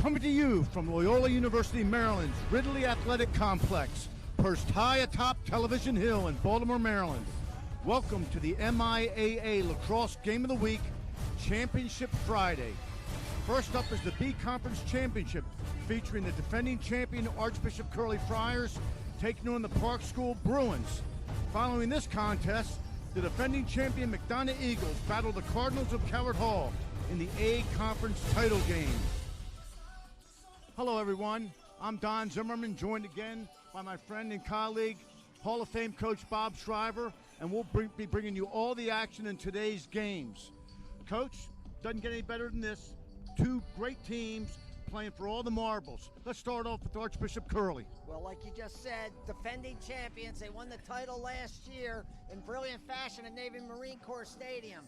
Coming to you from Loyola University, Maryland's Ridley Athletic Complex, perched high atop Television Hill in Baltimore, Maryland. Welcome to the MIAA Lacrosse Game of the Week, Championship Friday. First up is the B Conference Championship, featuring the defending champion Archbishop Curly Friars taking on the Park School Bruins. Following this contest, the defending champion McDonough Eagles battle the Cardinals of Coward Hall in the A Conference title game. Hello everyone, I'm Don Zimmerman, joined again by my friend and colleague, Hall of Fame coach Bob Shriver, and we'll be bringing you all the action in today's games. Coach, doesn't get any better than this. Two great teams playing for all the marbles. Let's start off with Archbishop Curly. Well, like you just said, defending champions. They won the title last year in brilliant fashion at Navy Marine Corps Stadium.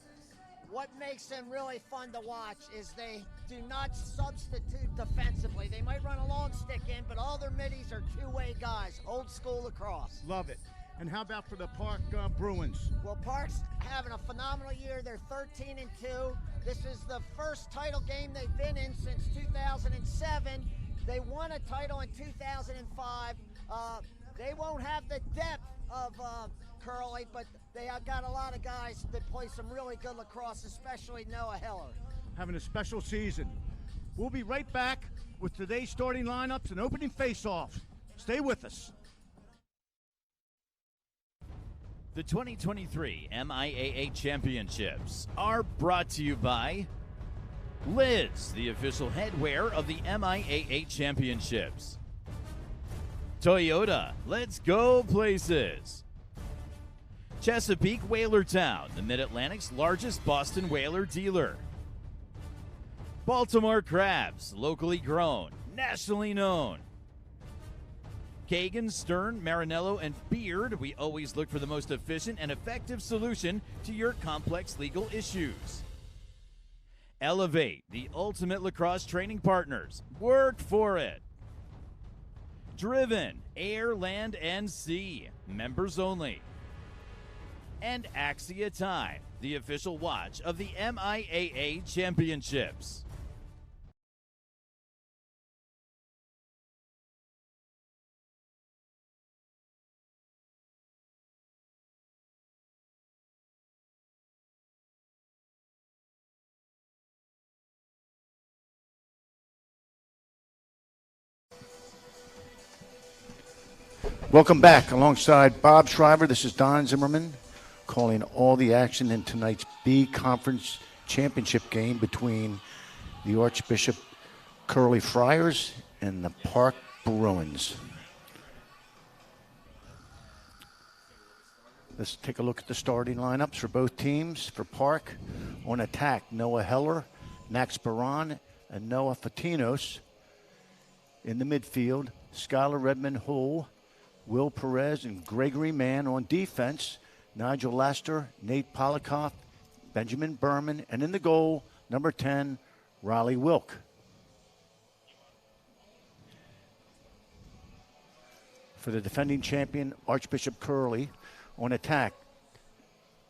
What makes them really fun to watch is they do not substitute defensively. They might run a long stick in, but all their middies are two-way guys, old school lacrosse. Love it. And how about for the Park Bruins? Well, Park's having a phenomenal year. They're 13-2. This is the first title game they've been in since 2007. They won a title in 2005. They won't have the depth of Curly, but they have got a lot of guys that play some really good lacrosse, especially Noah Heller. Having a special season. We'll be right back with today's starting lineups and opening face-offs. Stay with us. The 2023 MIAA Championships are brought to you by Lids, the official headwear of the MIAA Championships. Toyota, let's go places. Chesapeake Whalertown, the Mid-Atlantic's largest Boston whaler dealer. Baltimore Crabs, locally grown, nationally known. Kagan, Stern, Marinello, and Beard, we always look for the most efficient and effective solution to your complex legal issues. Elevate, the ultimate lacrosse training partners. Work for it. Driven, air, land, and sea. Members only. And Axia Time, the official watch of the MIAA Championships. Welcome back. Alongside Bob Shriver, this is Don Zimmerman calling all the action in tonight's B Conference Championship game between the Archbishop Curly Friars and the Park Bruins. Let's take a look at the starting lineups for both teams. For Park, on attack, Noah Heller, Max Baran, and Noah Fatinos. In the midfield, Skylar Redmond-Hull, Will Perez, and Gregory Mann. On defense, Nigel Laster, Nate Polikoff, Benjamin Berman, and in the goal, number 10, Riley Wilk. For the defending champion, Archbishop Curly, on attack,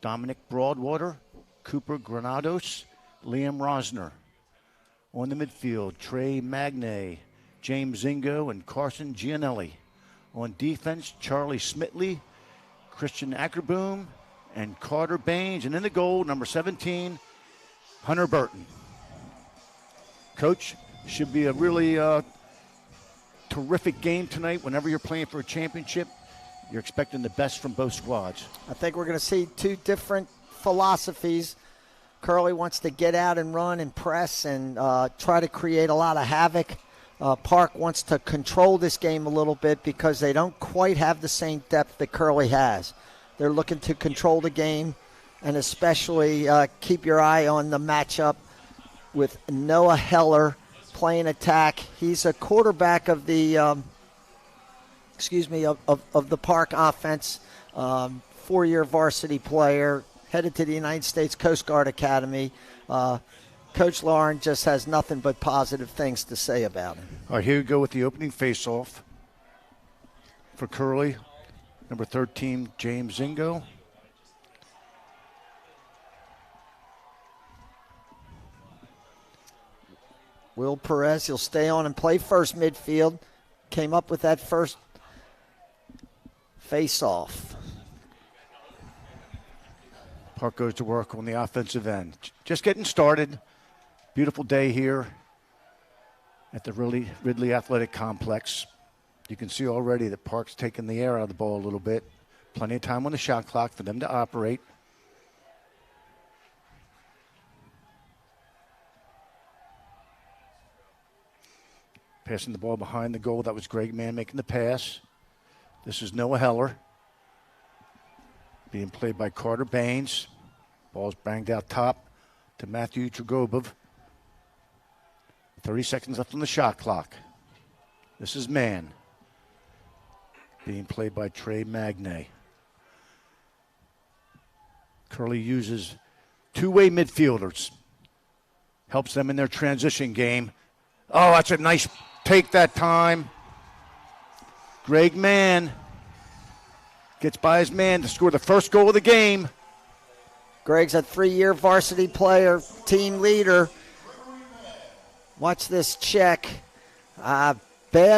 Dominic Broadwater, Cooper Granados, Liam Rosner. On the midfield, Trey Magne, James Zingo, and Carson Gianelli. On defense, Charlie Smitley, Christian Ackerboom, and Carter Baines. And in the goal, number 17, Hunter Burton. Coach, should be a really terrific game tonight. Whenever you're playing for a championship, you're expecting the best from both squads. I think we're going to see two different philosophies. Curly wants to get out and run and press and try to create a lot of havoc. Park wants to control this game a little bit because they don't quite have the same depth that Curly has. They're looking to control the game and especially keep your eye on the matchup with Noah Heller playing attack. He's a quarterback of the of the Park offense, 4-year varsity player, headed to the United States Coast Guard Academy. Coach Lauren just has nothing but positive things to say about him. All right, here we go with the opening face-off for Curly. Number 13, James Zingo. Will Perez, he'll stay on and play first midfield. Came up with that first face-off. Park goes to work on the offensive end. Just getting started. Beautiful day here at the Ridley Athletic Complex. You can see already that Park's taking the air out of the ball a little bit. Plenty of time on the shot clock for them to operate. Passing the ball behind the goal. That was Greg Mann making the pass. This is Noah Heller. Being played by Carter Baines. Ball's banged out top to Matthew Trugobov. 30 seconds left on the shot clock. This is Mann. Being played by Trey Magne. Curley uses two-way midfielders. Helps them in their transition game. Oh, that's a nice take that time. Greg Mann gets by his man to score the first goal of the game. Greg's a 3-year varsity player, team leader. Watch this check. Bad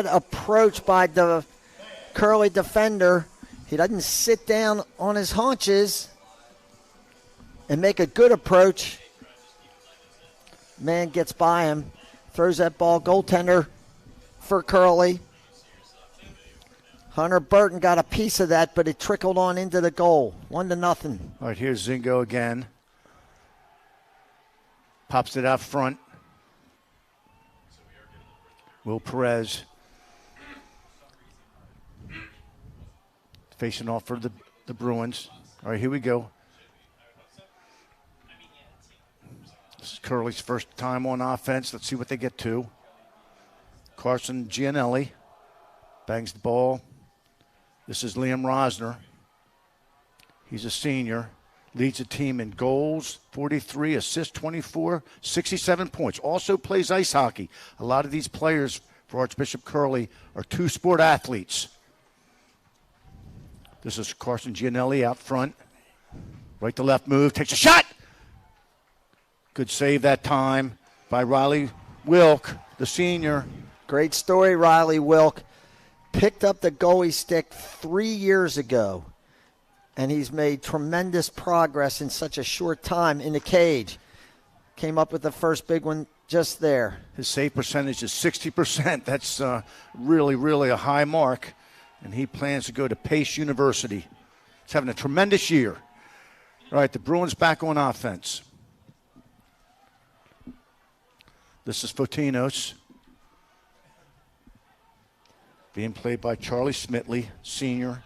approach by the Curley defender. He doesn't sit down on his haunches and make a good approach. Man gets by him, throws that ball. Goaltender for Curley. Hunter Burton got a piece of that, but it trickled on into the goal. 1-0. All right, here's Zingo again. Pops it out front. Will Perez. Facing off for the Bruins. All right, here we go. This is Curley's first time on offense. Let's see what they get to. Carson Gianelli bangs the ball. This is Liam Rosner. He's a senior. Leads the team in goals, 43, assists, 24, 67 points. Also plays ice hockey. A lot of these players for Archbishop Curley are two-sport athletes. This is Carson Gianelli out front. Right to left move, takes a shot. Good save that time by Riley Wilk, the senior. Great story, Riley Wilk. Picked up the goalie stick 3 years ago, and he's made tremendous progress in such a short time in the cage. Came up with the first big one just there. His save percentage is 60%. That's really, really a high mark, and he plans to go to Pace University. He's having a tremendous year. All right, the Bruins back on offense. This is Fotinos. Being played by Charlie Smitley, senior.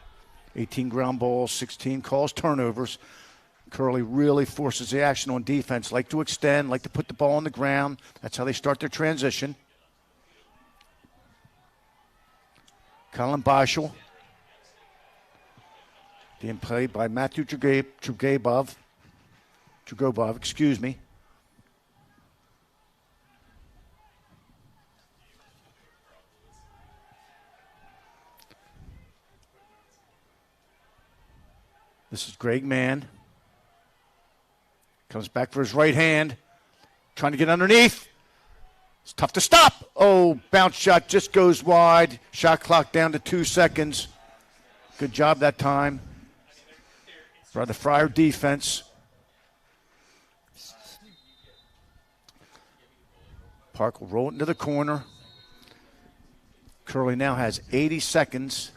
18 ground balls, 16 calls, turnovers. Curley really forces the action on defense. Like to extend, like to put the ball on the ground. That's how they start their transition. Colin Boschel. Being played by Matthew Trugobov, excuse me. This is Greg Mann. Comes back for his right hand. Trying to get underneath. It's tough to stop. Oh, bounce shot just goes wide. Shot clock down to 2 seconds. Good job that time by the Friar defense. Park will roll it into the corner. Curley now has 80 seconds.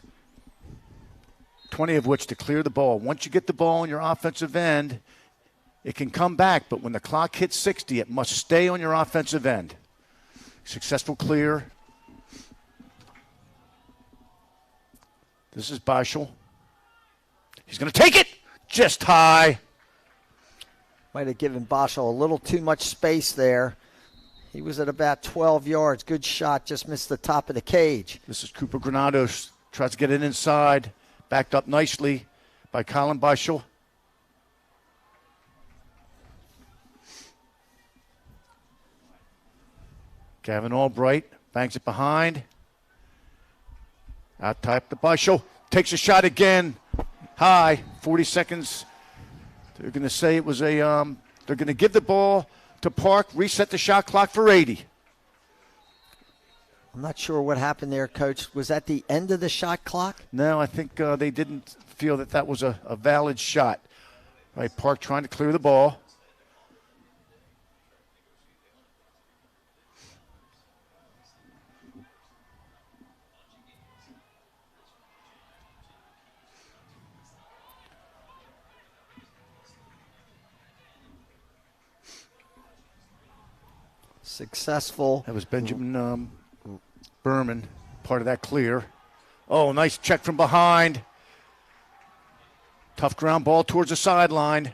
20 of which to clear the ball. Once you get the ball on your offensive end, it can come back, but when the clock hits 60, it must stay on your offensive end. Successful clear. This is Boschel. He's going to take it just high. Might have given Boschel a little too much space there. He was at about 12 yards. Good shot, just missed the top of the cage. This is Cooper Granados. Tries to get it inside. Backed up nicely by Colin Boschel. Gavin Albright bangs it behind. Out type to Boschel. Takes a shot again. High. 40 seconds. They're going to say it was a, they're going to give the ball to Park, reset the shot clock for 80. I'm not sure what happened there, Coach. Was that the end of the shot clock? No, I think they didn't feel that was a valid shot. Right, Park trying to clear the ball. Successful. That was Benjamin Berman, part of that clear. Oh, nice check from behind. Tough ground ball towards the sideline.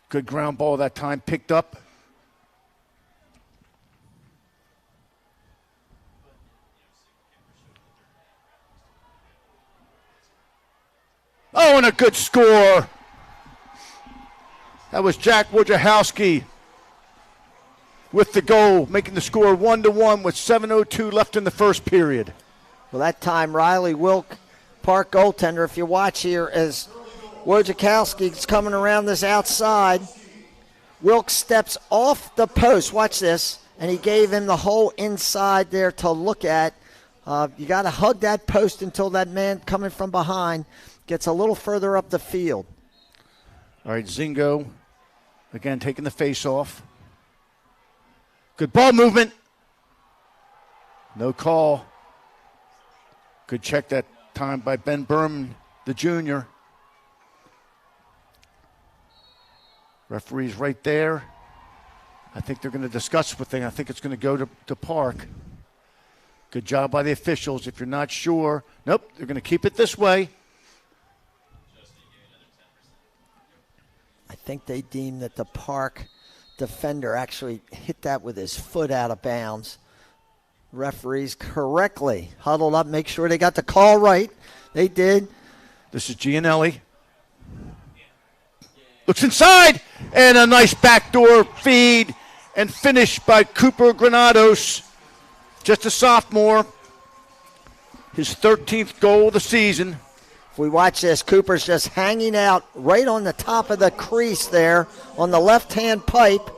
Good ground ball that time, picked up. Oh, and a good score. That was Jack Wojciechowski with the goal, making the score 1-1 with 7:02 left in the first period. Well, that time Riley Wilk, Park goaltender, if you watch here, as Wojciechowski's coming around this outside, Wilk steps off the post. Watch this. And he gave him the whole inside there to look at. You got to hug that post until that man coming from behind gets a little further up the field. All right, Zingo, again, taking the face-off. Good ball movement. No call. Good check that time by Ben Berman, the junior. Referee's right there. I think they're going to discuss with thing. I think it's going to go to Park. Good job by the officials. If you're not sure, nope, they're going to keep it this way. I think they deemed that the Park defender actually hit that with his foot out of bounds. Referees correctly huddled up, make sure they got the call right. They did. This is Gianelli. Looks inside, and a nice backdoor feed and finish by Cooper Granados. Just a sophomore. His 13th goal of the season. If we watch this, Cooper's just hanging out right on the top of the crease there on the left-hand pipe.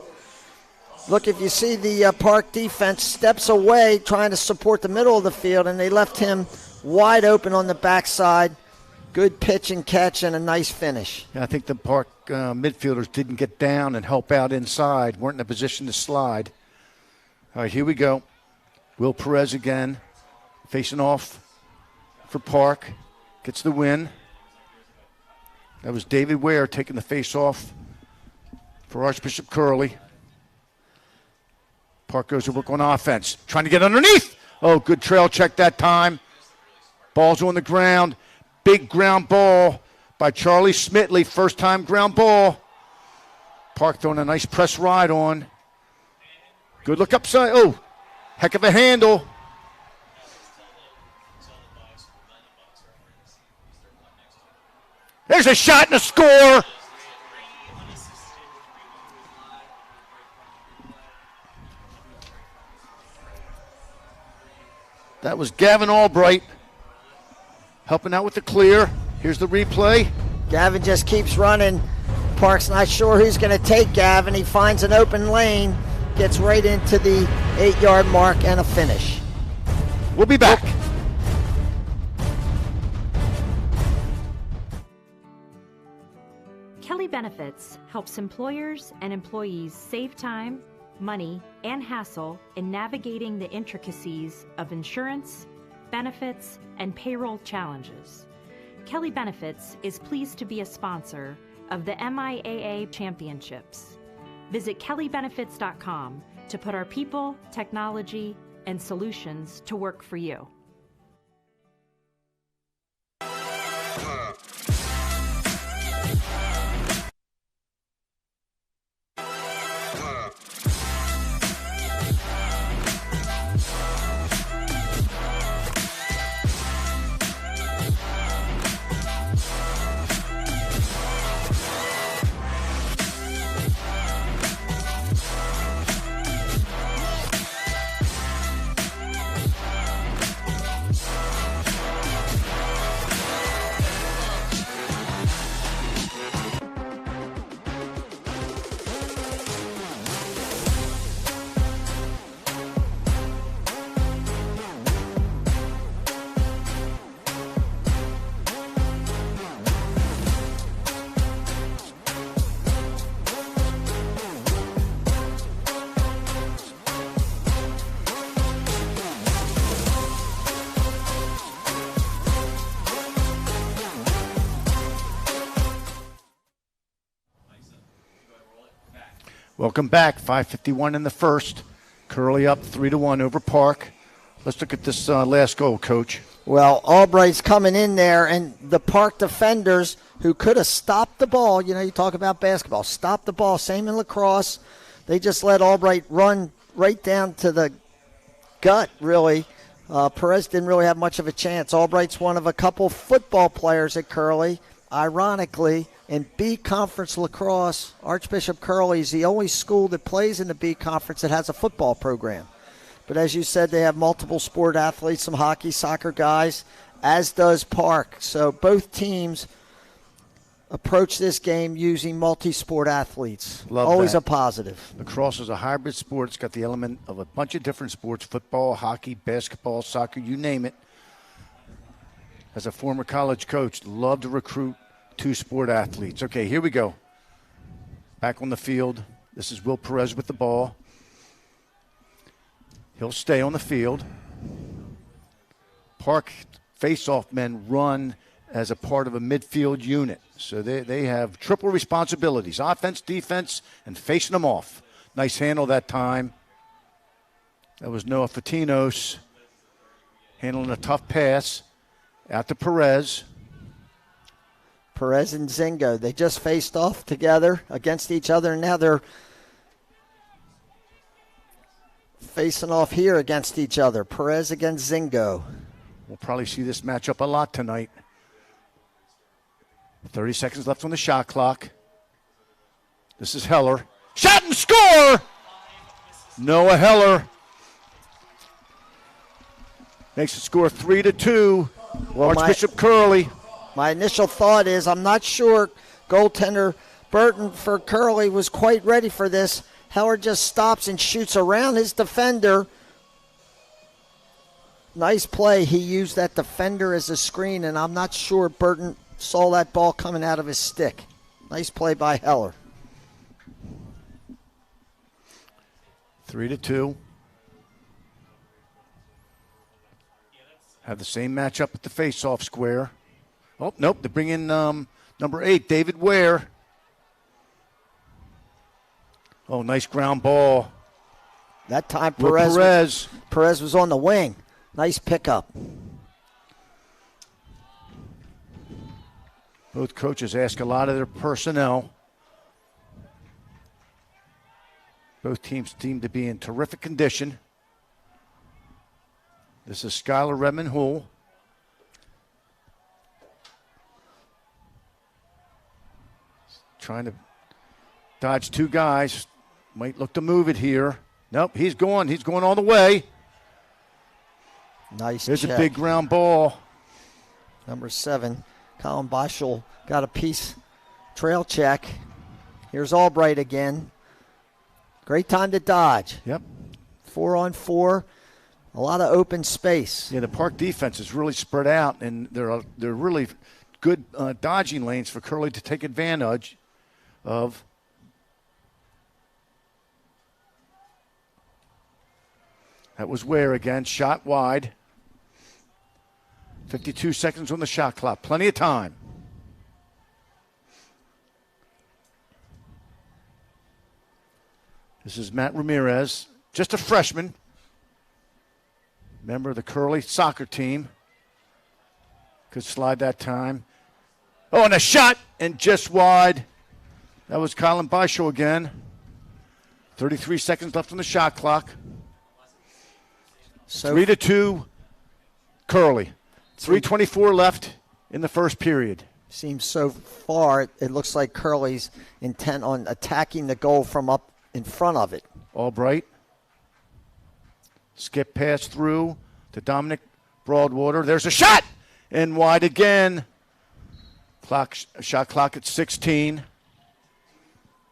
Look, if you see the Park defense steps away trying to support the middle of the field, and they left him wide open on the backside. Good pitch and catch and a nice finish. Yeah, I think the Park midfielders didn't get down and help out inside, weren't in a position to slide. All right, here we go. Will Perez again, facing off for Park. Gets the win. That was David Ware taking the face off for Archbishop Curley. Park goes to work on offense. Trying to get underneath. Oh, good trail check that time. Ball's on the ground. Big ground ball by Charlie Smitley. First time ground ball. Park throwing a nice press ride on. Good look upside. Oh, heck of a handle. There's a shot and a score. That was Gavin Albright helping out with the clear. Here's the replay. Gavin just keeps running. Park's not sure who's going to take Gavin. He finds an open lane, gets right into the 8-yard mark, and a finish. We'll be back. Kelly Benefits helps employers and employees save time, money, and hassle in navigating the intricacies of insurance, benefits, and payroll challenges. Kelly Benefits is pleased to be a sponsor of the MIAA Championships. Visit kellybenefits.com to put our people, technology, and solutions to work for you. Welcome back. 5:51 in the first. Curly up 3-1 over Park. Let's look at this last goal, Coach. Well, Albright's coming in there, and the Park defenders who could have stopped the ball, you know, you talk about basketball, stop the ball, same in lacrosse. They just let Albright run right down to the gut, really. Perez didn't really have much of a chance. Albright's one of a couple football players at Curly. Ironically, in B Conference lacrosse, Archbishop Curly is the only school that plays in the B Conference that has a football program. But as you said, they have multiple sport athletes, some hockey, soccer guys, as does Park. So both teams approach this game using multi-sport athletes. Always a positive. Lacrosse is a hybrid sport. It's got the element of a bunch of different sports, football, hockey, basketball, soccer, you name it. As a former college coach, love to recruit two-sport athletes. Okay, here we go. Back on the field. This is Will Perez with the ball. He'll stay on the field. Park face-off men run as a part of a midfield unit. So they have triple responsibilities, offense, defense, and facing them off. Nice handle that time. That was Noah Fatinos handling a tough pass out to Perez. Perez and Zingo, they just faced off together against each other, and now they're facing off here against each other. Perez against Zingo. We'll probably see this matchup a lot tonight. 30 seconds left on the shot clock. This is Heller. Shot and score! Noah Heller makes the score 3-2. Well, Archbishop Curly. My initial thought is I'm not sure goaltender Burton for Curly was quite ready for this. Heller just stops and shoots around his defender. Nice play. He used that defender as a screen, and I'm not sure Burton saw that ball coming out of his stick. Nice play by Heller. 3-2. Have the same matchup at the face-off square. Oh, nope, they bring in number 8, David Ware. Oh, nice ground ball. That time Perez was on the wing. Nice pickup. Both coaches ask a lot of their personnel. Both teams seem to be in terrific condition. This is Skylar Redmond-Hull. Trying to dodge two guys. Might look to move it here. Nope, he's going. He's going all the way. Nice There's check. a big ground ball. Number 7, Colin Boschel got a piece trail check. Here's Albright again. Great time to dodge. Yep. 4-on-4. A lot of open space. Yeah, the Park defense is really spread out, and they're really good dodging lanes for Curly to take advantage of. That was Ware again, shot wide. 52 seconds on the shot clock. Plenty of time. This is Matt Ramirez, just a freshman. Member of the Curly soccer team. Could slide that time. Oh, and a shot, and just wide. That was Colin Beischel again. 33 seconds left on the shot clock. So 3-2, Curly. 3:24 left in the first period. Seems so far, it looks like Curly's intent on attacking the goal from up in front of it. Albright. Skip pass through to Dominic Broadwater. There's a shot! And wide again. Shot clock at 16.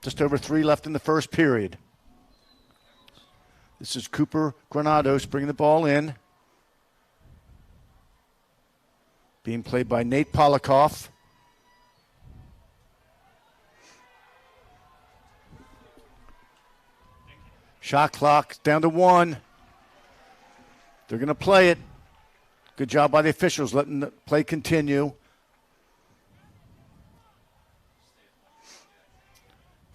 Just over 3 left in the first period. This is Cooper Granados bringing the ball in. Being played by Nate Polikoff. Shot clock down to 1. They're going to play it. Good job by the officials letting the play continue.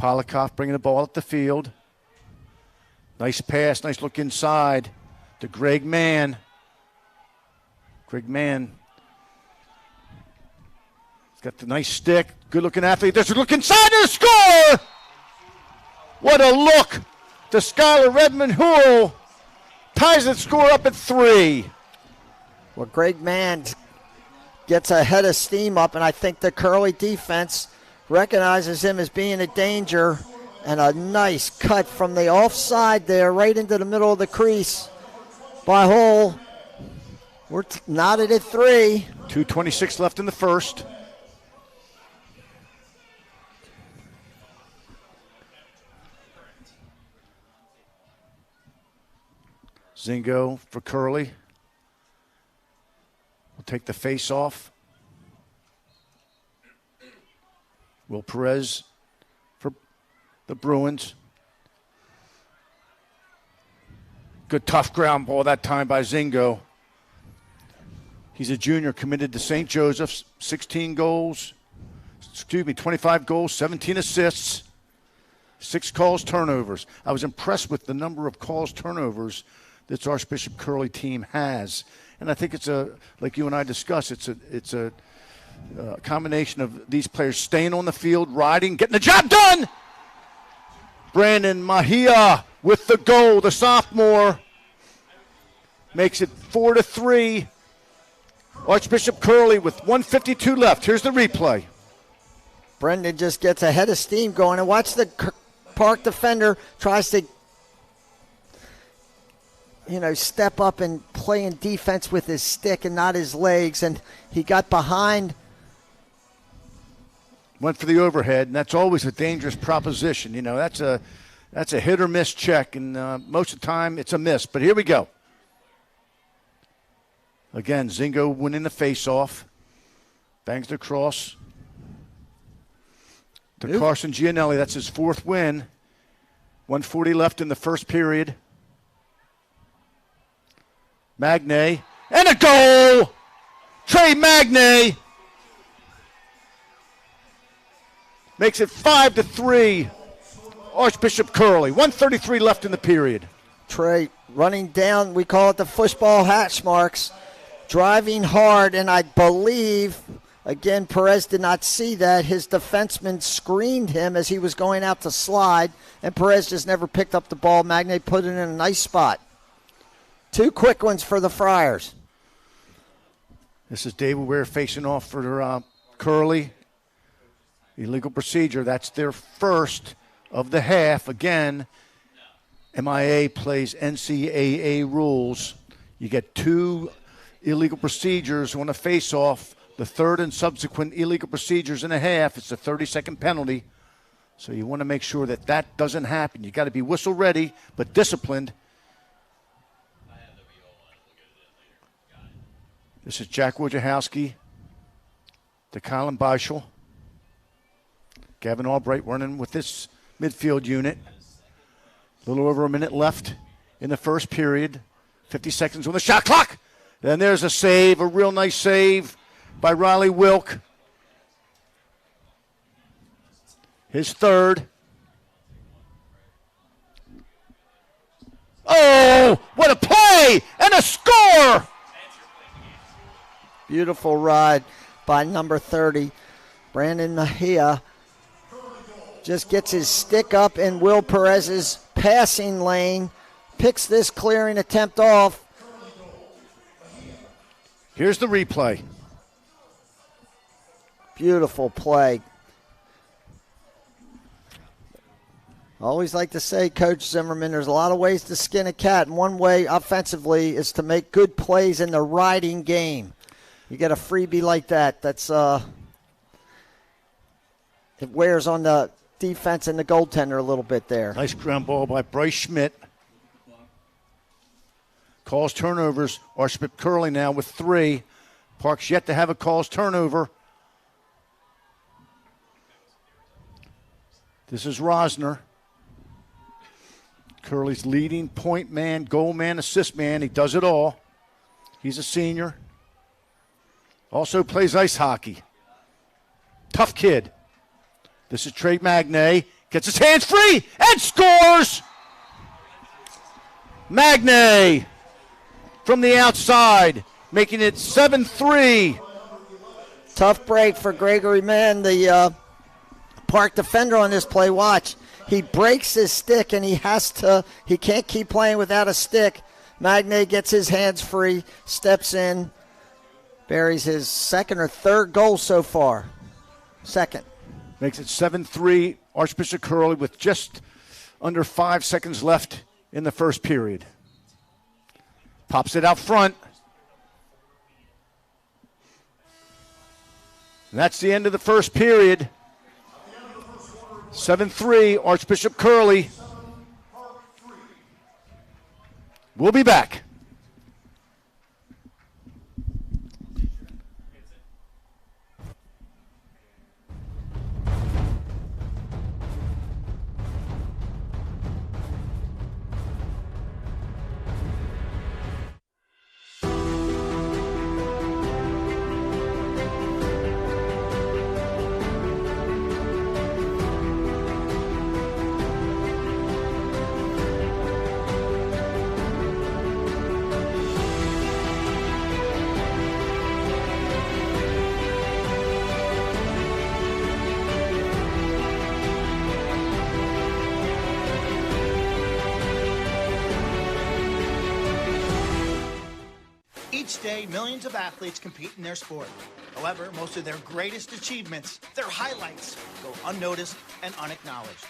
Polikoff bringing the ball up the field. Nice pass, nice look inside to Greg Mann. Greg Mann. He's got the nice stick. Good-looking athlete. There's a look inside and a score! What a look to Skylar Redmond-Hurl. Ties the score up at 3. Well, Greg Mann gets a head of steam up, and I think the Curly defense recognizes him as being a danger. And a nice cut from the offside there, right into the middle of the crease by Hull. We're knotted at 3. 2:26 left in the first. Zingo for Curly. Will take the face off. Will Perez for the Bruins. Good tough ground ball that time by Zingo. He's a junior committed to St. Joseph's. 25 goals, 17 assists, 6 calls, turnovers. I was impressed with the number of calls, turnovers this Archbishop Curly team has. And I think it's like you and I discussed, it's a combination of these players staying on the field, riding, getting the job done. Brandon MIAA with the goal, the sophomore, makes it 4-3. Archbishop Curly with 1:52 left. Here's the replay. Brendan just gets a head of steam going, and watch the Park defender tries to, step up and play in defense with his stick and not his legs, and he got behind. Went for the overhead, and that's always a dangerous proposition. That's a hit or miss check, and most of the time it's a miss. But here we go. Again, Zingo winning the face-off. Bangs the cross. To Carson Gianelli, that's his 4th win. 1:40 left in the first period. Magne, and a goal! Trey Magne makes it 5-3. Archbishop Curly, 1:33 left in the period. Trey running down, we call it the football hash marks, driving hard, and I believe, again, Perez did not see that. His defenseman screened him as he was going out to slide, and Perez just never picked up the ball. Magne put it in a nice spot. 2 quick ones for the Friars. This is David Ware facing off for Curly. Illegal procedure. That's their first of the half. Again, MIAA plays NCAA rules. You get 2 illegal procedures on a face-off. The third and subsequent illegal procedures in a half, it's a 30-second penalty. So you want to make sure that doesn't happen. You got to be whistle ready, but disciplined. This is Jack Wojciechowski to Colin Beischel. Gavin Albright running with this midfield unit. A little over a minute left in the first period. 50 seconds on the shot clock. And there's a save, a real nice save by Riley Wilk. His 3rd. Oh, what a play and a score! Beautiful ride by number 30. Brandon Mejia just gets his stick up in Will Perez's passing lane, picks this clearing attempt off. Here's the replay. Beautiful play. I always like to say, Coach Zimmerman, there's a lot of ways to skin a cat, and one way offensively is to make good plays in the riding game. You get a freebie like that, that's it wears on the defense and the goaltender a little bit there. Nice ground ball by Bryce Schmidt. Calls turnovers. Archbishop Curly now with 3. Park's yet to have a calls turnover. This is Rosner. Curly's leading point man, goal man, assist man. He does it all. He's a senior. Also plays ice hockey. Tough kid. This is Trey Magne. Gets his hands free and scores! Magne from the outside, making it 7-3. Tough break for Gregory Mann, the Park defender on this play. Watch. He breaks his stick, and he can't keep playing without a stick. Magne gets his hands free, steps in, buries his second or third goal so far. Second. Makes it 7-3. Archbishop Curley with just under 5 seconds left in the first period. Pops it out front. And that's the end of the first period. 7-3, Archbishop Curley. We'll be back. Each day, millions of athletes compete in their sport. However, most of their greatest achievements, their highlights, go unnoticed and unacknowledged.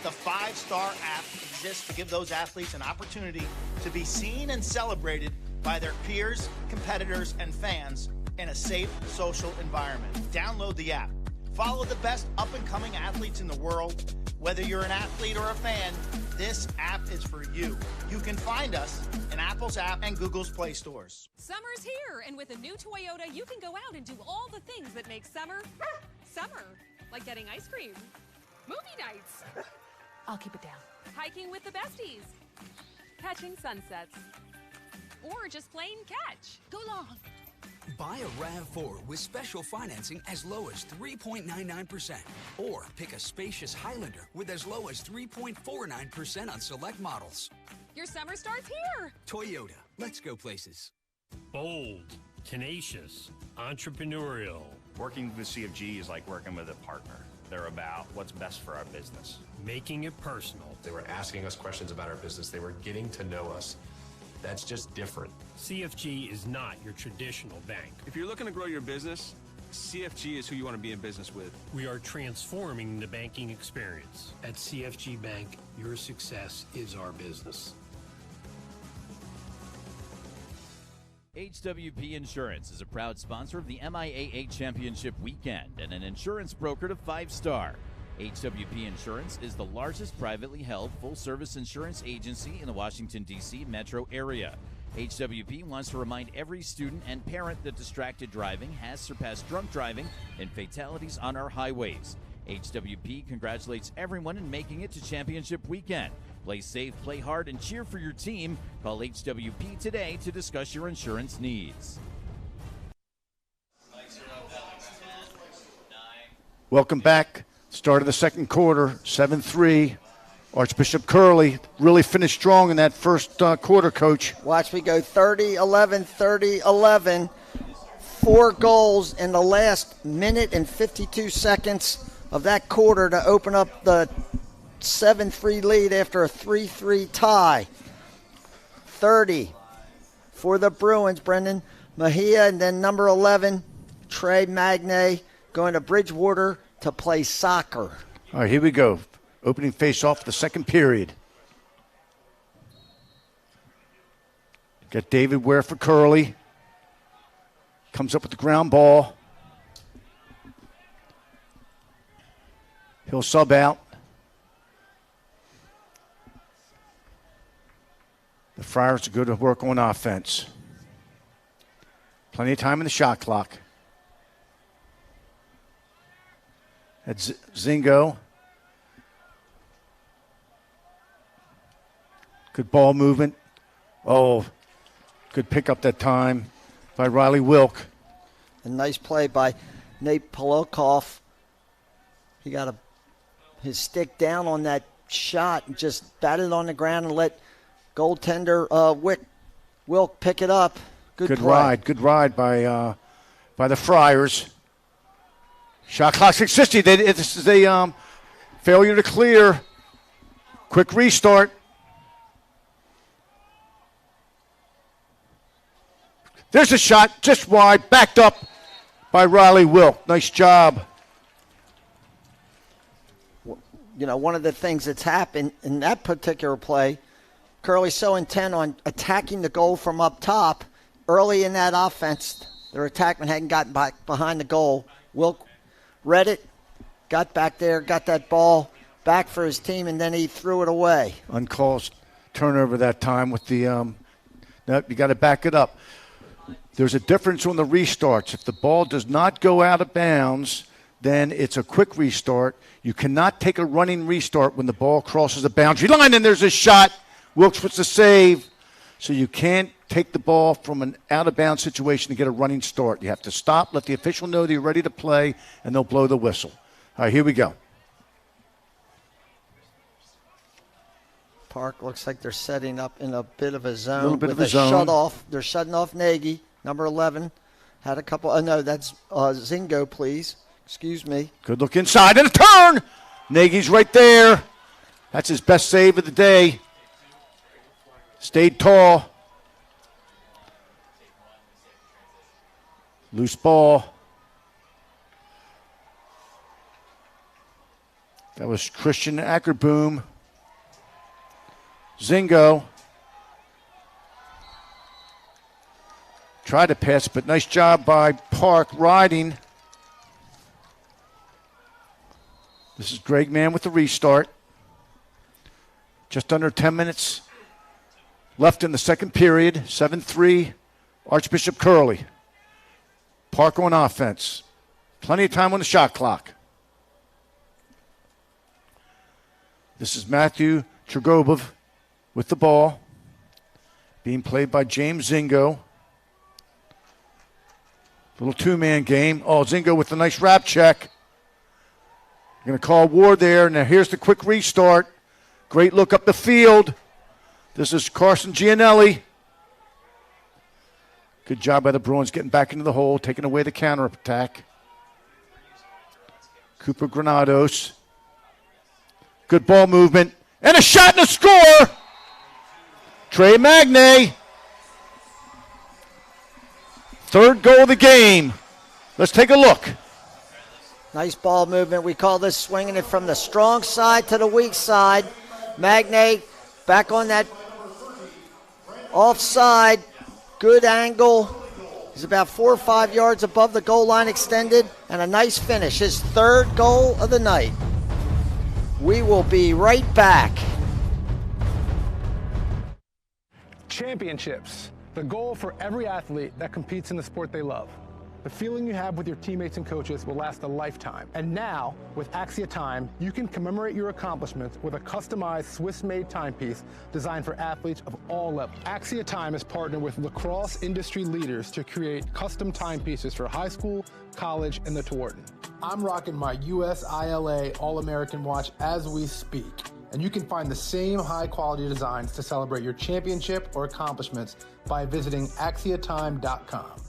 The 5-Star app exists to give those athletes an opportunity to be seen and celebrated by their peers, competitors, and fans in a safe social environment. Download the app. Follow the best up-and-coming athletes in the world. Whether you're an athlete or a fan, this app is for you. You can find us in Apple's app and Google's Play stores. Summer's here, and with a new Toyota, you can go out and do all the things that make summer, summer. Like getting ice cream, movie nights. I'll keep it down. Hiking with the besties, catching sunsets, or just plain catch. Go long. Buy a RAV4 with special financing as low as 3.99%. Or pick a spacious Highlander with as low as 3.49% on select models. Your summer starts here. Toyota, let's go places. Bold, tenacious, entrepreneurial. Working with CFG is like working with a partner. They're about what's best for our business. Making it personal. They were asking us questions about our business. They were getting to know us. That's just different. CFG is not your traditional bank. If you're looking to grow your business, CFG is who you want to be in business with. We are transforming the banking experience. At CFG Bank, your success is our business. HWP Insurance is a proud sponsor of the MIAA Championship Weekend and an insurance broker to 5-Star. HWP Insurance is the largest privately held full-service insurance agency in the Washington, D.C. metro area. HWP wants to remind every student and parent that distracted driving has surpassed drunk driving and fatalities on our highways. HWP congratulates everyone in making it to Championship Weekend. Play safe, play hard, and cheer for your team. Call HWP today to discuss your insurance needs. Welcome back. Start of the second quarter, 7-3. Archbishop Curley really finished strong in that first quarter, Coach. Watch me go 30-11, 30-11. 4 goals in the last minute and 52 seconds of that quarter to open up the 7-3 lead after a 3-3 tie. 30 for the Bruins, Brendan. MIAA, and then number 11, Trey Magne, going to Bridgewater to play soccer. All right, here we go. Opening face-off the second period. Got David Ware for Curley. Comes up with the ground ball. He'll sub out. The Friars are good to work on offense. Plenty of time in the shot clock. That's Zingo. Good ball movement. Oh, good pick up that time by Riley Wilk. A nice play by Nate Polokoff. He his stick down on that shot and just batted it on the ground and let goaltender Wilk pick it up. Good play. Good ride by the Friars. Shot clock 6:60. This is a failure to clear. Quick restart. There's a shot just wide, backed up by Riley Wilk. Nice job. You know, one of the things that's happened in that particular play, Curley's so intent on attacking the goal from up top. Early in that offense, their attackman hadn't gotten back behind the goal. Wilk read it, got back there, got that ball back for his team, and then he threw it away. Uncalled turnover that time with the no, you got to back it up. There's a difference on the restarts. If the ball does not go out of bounds, then it's a quick restart. You cannot take a running restart when the ball crosses the boundary line and there's a shot. Wilkes puts the save. So you can't take the ball from an out-of-bounds situation to get a running start. You have to stop, let the official know that you're ready to play, and they'll blow the whistle. All right, here we go. Park looks like they're setting up in a bit of a zone. A little bit with of a zone. Shut-off. They're shutting off Nagy, number 11. Had a couple. Oh, no, that's Zingo, please. Excuse me. Good look inside and a turn. Nagy's right there. That's his best save of the day. Stayed tall. Loose ball. That was Christian Ackerboom. Zingo. Tried to pass, but nice job by Park riding. This is Greg Mann with the restart. Just under 10 minutes left in the second period. 7-3, Archbishop Curley. Park on offense. Plenty of time on the shot clock. This is Matthew Trgobov with the ball. Being played by James Zingo. Little two-man game. Oh, Zingo with a nice wrap check. Going to call war there. Now here's the quick restart. Great look up the field. This is Carson Gianelli. Good job by the Bruins getting back into the hole, taking away the counterattack. Cooper Granados. Good ball movement. And a shot and a score. Trey Magne. Third goal of the game. Let's take a look. Nice ball movement. We call this swinging it from the strong side to the weak side. Magne back on that offside. Good angle. He's about 4 or 5 yards above the goal line extended. And a nice finish. His third goal of the night. We will be right back. Championships. The goal for every athlete that competes in the sport they love. The feeling you have with your teammates and coaches will last a lifetime. And now, with Axia Time, you can commemorate your accomplishments with a customized Swiss-made timepiece designed for athletes of all levels. Axia Time has partnered with Lacrosse industry leaders to create custom timepieces for high school, college, and the Tewaaraton. I'm rocking my USILA All-American watch as we speak. And you can find the same high-quality designs to celebrate your championship or accomplishments by visiting axiatime.com.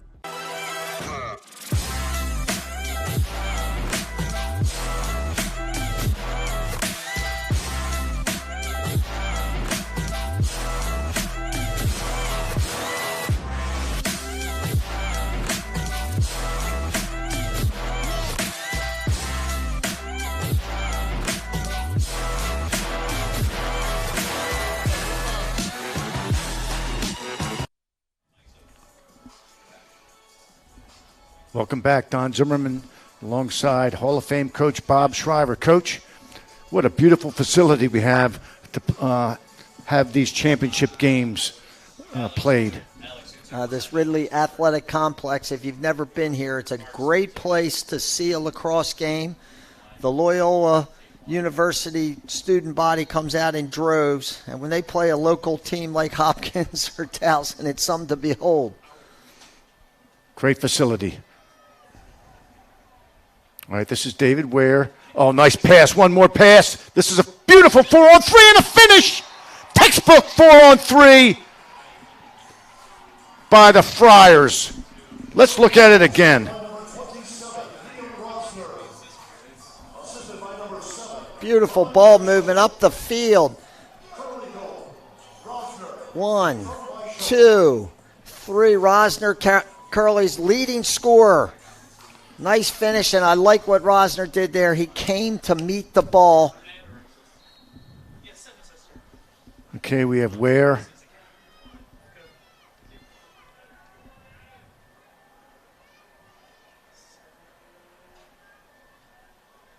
Welcome back, Don Zimmerman, alongside Hall of Fame coach Bob Shriver. Coach, what a beautiful facility we have to have these championship games played. This Ridley Athletic Complex, if you've never been here, it's a great place to see a lacrosse game. The Loyola University student body comes out in droves, and when they play a local team like Hopkins or Towson, it's something to behold. Great facility. All right, this is David Ware Oh, nice pass. One more pass. This is a beautiful 4-on-3 and a finish. Textbook 4-on-3 by the Friars. Let's look at it again. Beautiful ball movement up the field. 1, 2, 3. Rosner, Curley's leading scorer. Nice finish, and I like what Rosner did there. He came to meet the ball. Okay, we have Ware.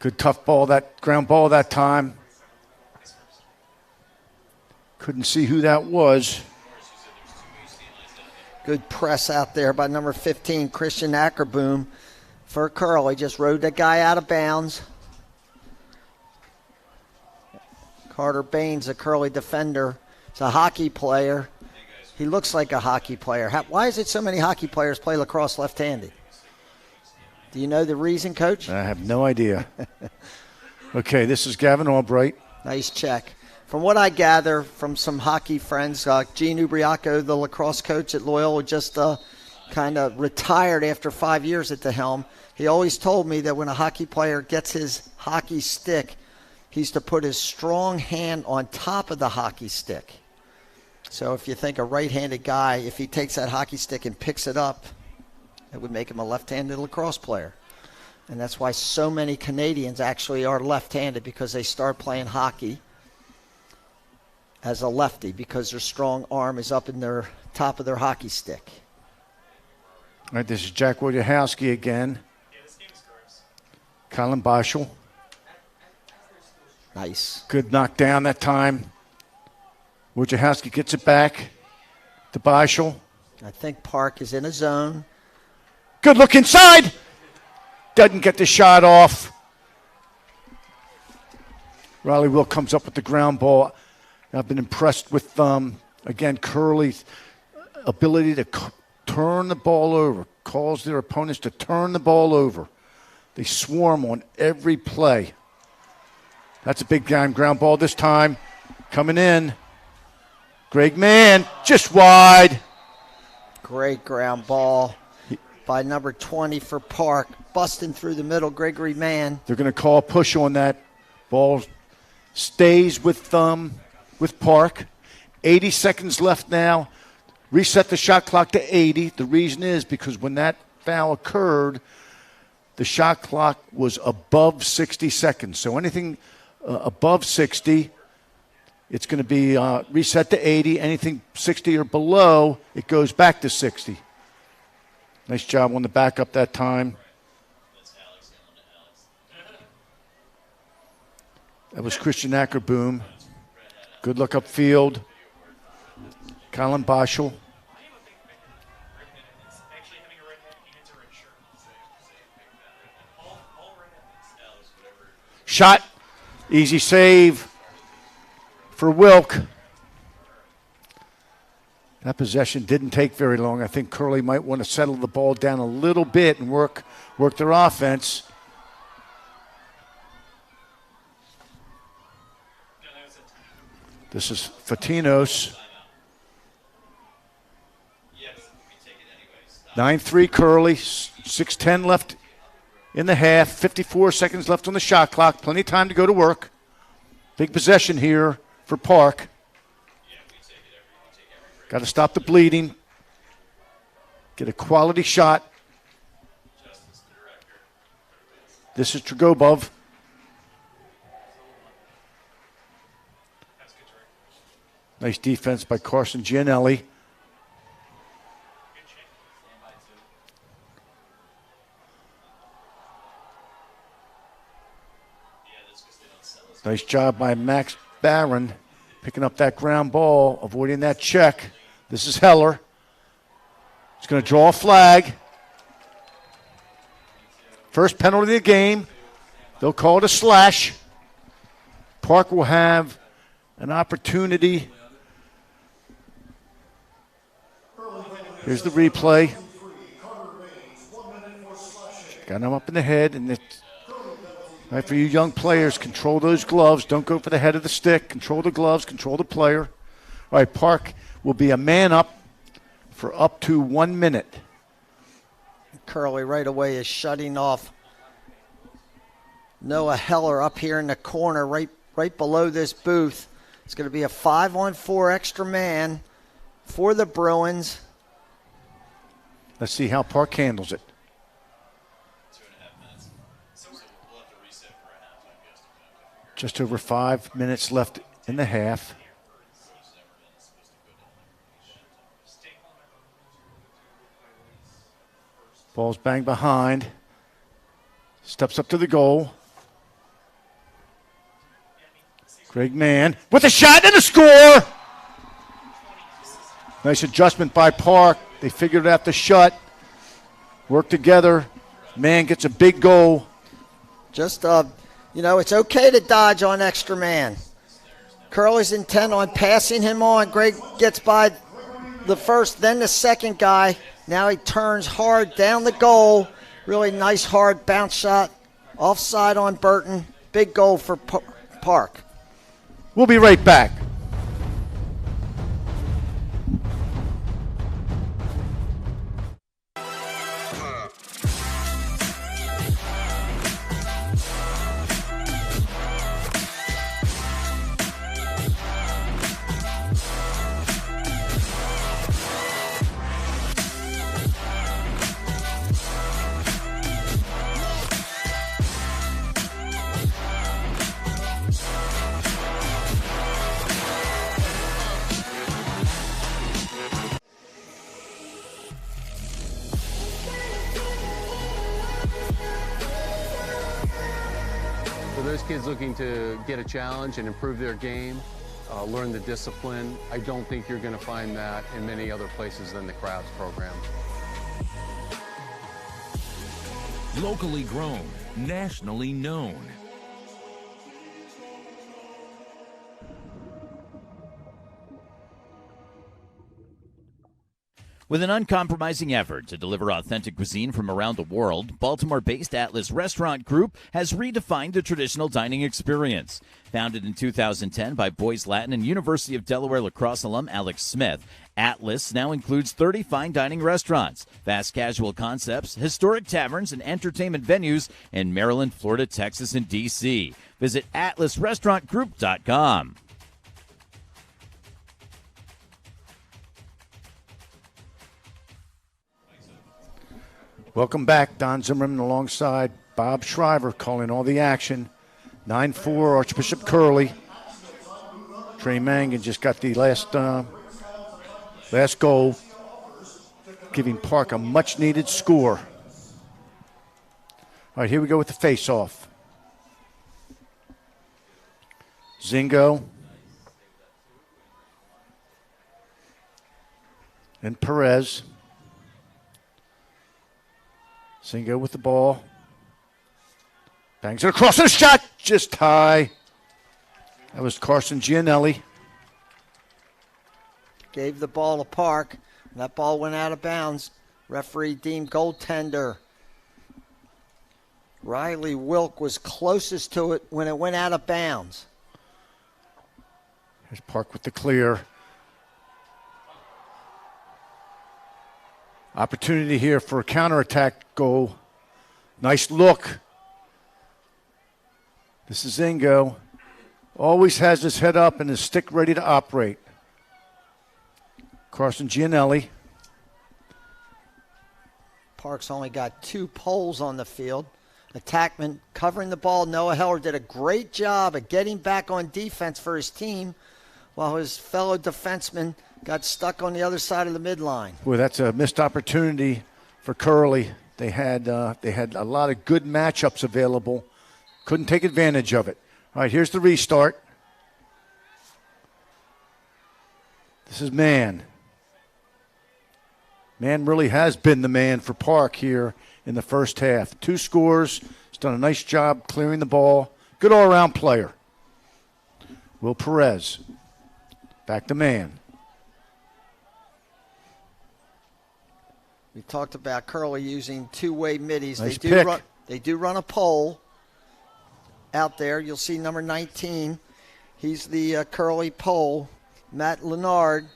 Good tough ball, that ground ball that time. Couldn't see who that was. Good press out there by number 15, Christian Ackerboom for Curley. Just rode that guy out of bounds. Carter Baines, a Curley defender. He's a hockey player. He looks like a hockey player. Why is it so many hockey players play lacrosse left-handed? Do you know the reason, Coach? I have no idea. Okay, this is Gavin Albright. Nice check. From what I gather from some hockey friends, Gene Ubriaco, the lacrosse coach at Loyola, just kind of retired after 5 years at the helm. He always told me that when a hockey player gets his hockey stick, he's to put his strong hand on top of the hockey stick. So if you think a right-handed guy, if he takes that hockey stick and picks it up, it would make him a left-handed lacrosse player. And that's why so many Canadians actually are left-handed, because they start playing hockey as a lefty because their strong arm is up in their top of their hockey stick. All right, this is Jack Wojciechowski again. Colin Boschel. Nice. Good knockdown that time. Wojciechowski gets it back to Boschel. I think Park is in a zone. Good look inside. Doesn't get the shot off. Riley Will comes up with the ground ball. I've been impressed with, again, Curley's ability to turn the ball over, calls their opponents to turn the ball over. They swarm on every play. That's a big time ground ball this time. Coming in. Greg Mann, just wide. Great ground ball by number 20 for Park. Busting through the middle, Gregory Mann. They're going to call a push on that. Ball stays with Park. 80 seconds left now. Reset the shot clock to 80. The reason is because when that foul occurred, the shot clock was above 60 seconds. So anything above 60, it's going to be reset to 80. Anything 60 or below, it goes back to 60. Nice job on the backup that time. That was Christian Ackerboom. Good look upfield. Colin Boschel. Shot. Easy save for Wilk. That possession didn't take very long. I think Curley might want to settle the ball down a little bit and work their offense. This is Fatinos. 9-3 Curley. 6:10 left in the half. 54 seconds left on the shot clock. Plenty of time to go to work. Big possession here for Park. Got to stop the bleeding. Get a quality shot. This is Tragobov. Nice defense by Carson Gianelli. Nice job by Max Barron picking up that ground ball, avoiding that check. This is Heller. He's going to draw a flag. First penalty of the game. They'll call it a slash. Park will have an opportunity. Here's the replay. Got him up in the head, and All right, for you young players, control those gloves. Don't go for the head of the stick. Control the gloves. Control the player. All right, Park will be a man up for up to 1 minute. Curley right away is shutting off Noah Heller up here in the corner, right below this booth. It's going to be a 5-on-4 extra man for the Bruins. Let's see how Park handles it. 2.5 minutes. So we'll have to reset for a halftime. Just over 5 minutes left in the half. Ball's banged behind. Steps up to the goal. Greg Mann with a shot and a score. Nice adjustment by Park. They figured out the shut. Work together. Mann gets a big goal. Just, it's okay to dodge on extra man. Curley's intent on passing him on. Greg gets by the first, then the second guy. Now he turns hard down the goal. Really nice hard bounce shot. Offside on Burton. Big goal for Park. We'll be right back. For those kids looking to get a challenge and improve their game, learn the discipline, I don't think you're going to find that in many other places than the Crafts program. Locally grown, nationally known. With an uncompromising effort to deliver authentic cuisine from around the world, Baltimore-based Atlas Restaurant Group has redefined the traditional dining experience. Founded in 2010 by Boys Latin and University of Delaware Lacrosse alum Alex Smith, Atlas now includes 30 fine dining restaurants, fast casual concepts, historic taverns, and entertainment venues in Maryland, Florida, Texas, and D.C. Visit atlasrestaurantgroup.com. Welcome back. Don Zimmerman alongside Bob Shriver calling all the action. 9-4 Archbishop Curley. Trey Mangan just got the last goal, giving Park a much-needed score. All right, here we go with the face-off. Zingo and Perez. Zingo with the ball. Bangs it across, and a shot just high. That was Carson Gianelli. Gave the ball to Park. That ball went out of bounds. Referee deemed goaltender. Riley Wilk was closest to it when it went out of bounds. Here's Park with the clear. Opportunity here for a counterattack goal. Nice look. This is Zingo. Always has his head up and his stick ready to operate. Carson Gianelli. Park's only got 2 poles on the field. Attackman covering the ball. Noah Heller did a great job of getting back on defense for his team while his fellow defenseman got stuck on the other side of the midline. Boy, that's a missed opportunity for Curley. They had a lot of good matchups available. Couldn't take advantage of it. All right, here's the restart. This is Mann. Mann really has been the man for Park here in the first half. 2 scores. He's done a nice job clearing the ball. Good all-around player. Will Perez. Back to Mann. We talked about Curley using 2-way middies. Nice They pick. do run a pole. out there. You'll see number 19. He's the curly pole, Matt Leonard.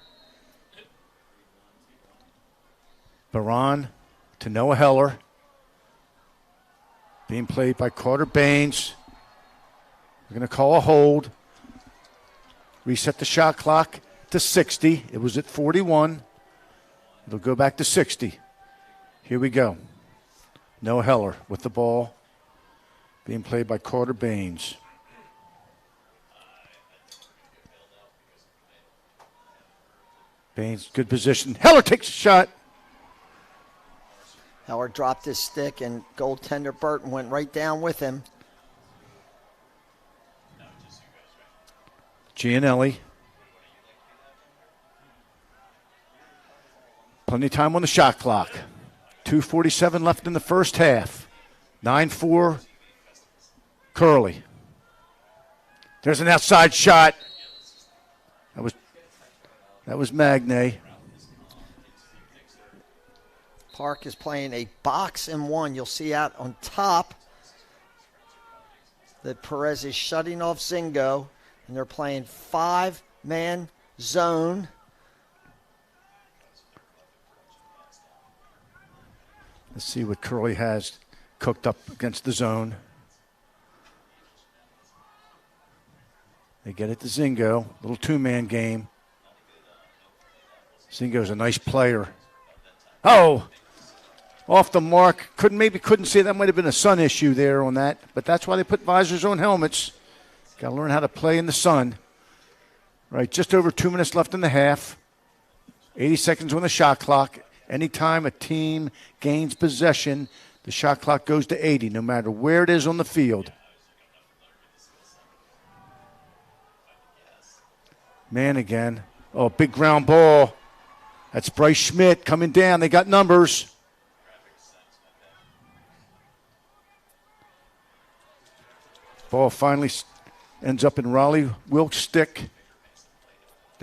Baron to Noah Heller. Being played by Carter Baines. We're going to call a hold. Reset the shot clock to 60. It was at 41. It'll go back to 60. Here we go. Noah Heller with the ball. Being played by Carter Baines. Baines, good position. Heller takes a shot. Heller dropped his stick, and goaltender Burton went right down with him. Gianelli. Plenty of time on the shot clock. 2:47 left in the first half. 9-4, Curley. There's an outside shot. That was Magne. Park is playing a box and one. You'll see out on top that Perez is shutting off Zingo, and they're playing 5-man zone. Let's see what Curley has cooked up against the zone. They get it to Zingo. Little two-man game. Zingo's a nice player. Oh! Off the mark. Couldn't see. That might have been a sun issue there on that. But that's why they put visors on helmets. Got to learn how to play in the sun. Right, just over 2 minutes left in the half. 80 seconds on the shot clock. Anytime a team gains possession, the shot clock goes to 80, no matter where it is on the field. Man again. Oh, big ground ball. That's Bryce Schmidt coming down. They got numbers. Ball finally ends up in Raleigh Wilkes' stick.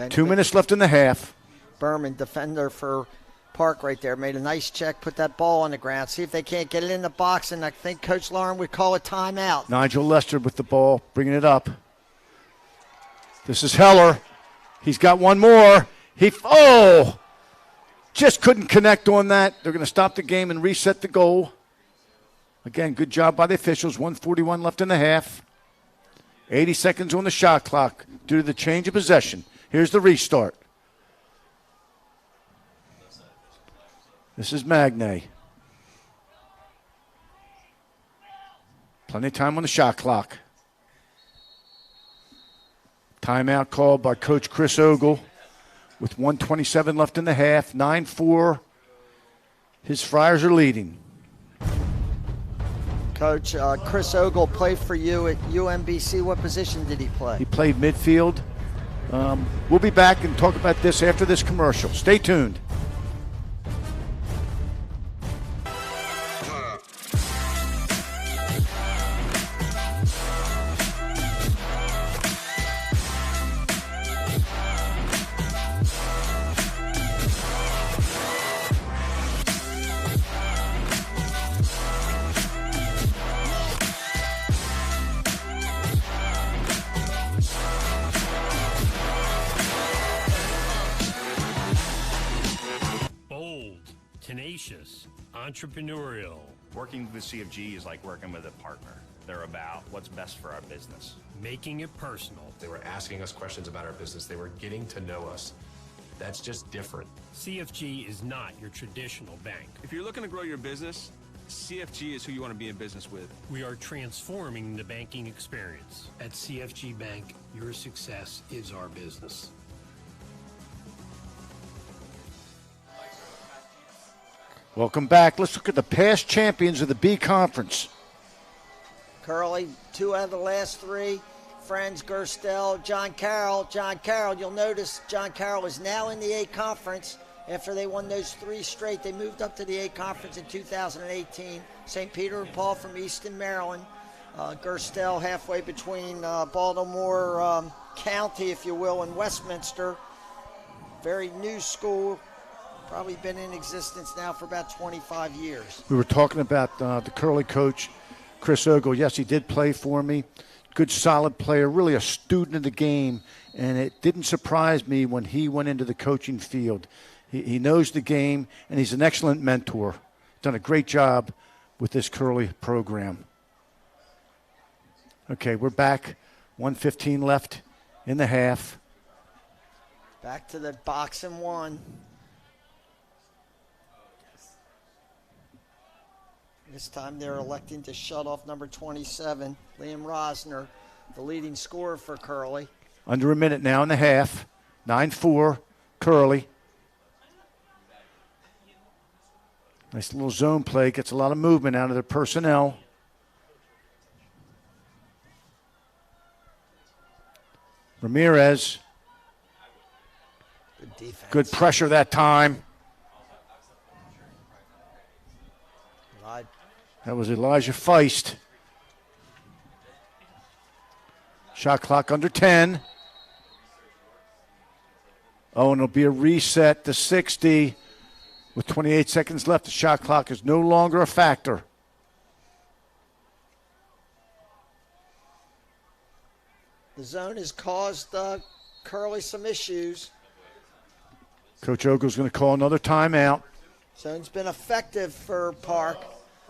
2 minutes left in the half. Berman, defender for Park right there, made a nice check, put that ball on the ground. See if they can't get it in the box, and I think Coach Lauren would call a timeout. Nigel Lester with the ball, bringing it up. This is Heller. He's got one more. Just couldn't connect on that. They're going to stop the game and reset the goal. Again, good job by the officials. 1:41 left in the half. 80 seconds on the shot clock due to the change of possession. Here's the restart. This is Magne. Plenty of time on the shot clock. Timeout called by Coach Chris Ogle with 1:27 left in the half. 9-4. His Friars are leading. Coach, Chris Ogle played for you at UMBC. What position did he play? He played midfield. We'll be back and talk about this after this commercial. Stay tuned. Tenacious, entrepreneurial. Working with CFG is like working with a partner. They're about what's best for our business. Making it personal. They were asking us questions about our business. They were getting to know us. That's just different. CFG is not your traditional bank. If you're looking to grow your business, CFG is who you want to be in business with. We are transforming the banking experience. At CFG Bank, your success is our business. Welcome back. Let's look at the past champions of the B Conference. Curley, 2 out of the last 3. Friends, Gerstel, John Carroll. John Carroll, you'll notice John Carroll is now in the A Conference. After they won those 3 straight, they moved up to the A Conference in 2018. St. Peter and Paul from Easton, Maryland. Gerstel halfway between Baltimore County, if you will, and Westminster. Very new school. Probably been in existence now for about 25 years. We were talking about the Curley coach Chris Ogle, yes, he did play for me. Good, solid player, really a student of the game. And it didn't surprise me when he went into the coaching field. He knows the game, and he's an excellent mentor. Done a great job with this Curly program. Okay, we're back. 1:15 left in the half. Back to the box and one. This time they're electing to shut off number 27, Liam Rosner, the leading scorer for Curly. Under a minute now in the half. 9-4, Curly. Nice little zone play. Gets a lot of movement out of their personnel. Ramirez. Good defense. Good pressure that time. That was Elijah Feist. Shot clock under 10. Oh, and it'll be a reset to 60. With 28 seconds left, the shot clock is no longer a factor. The zone has caused Curly some issues. Coach Ogle's going to call another timeout. Zone's been effective for Park.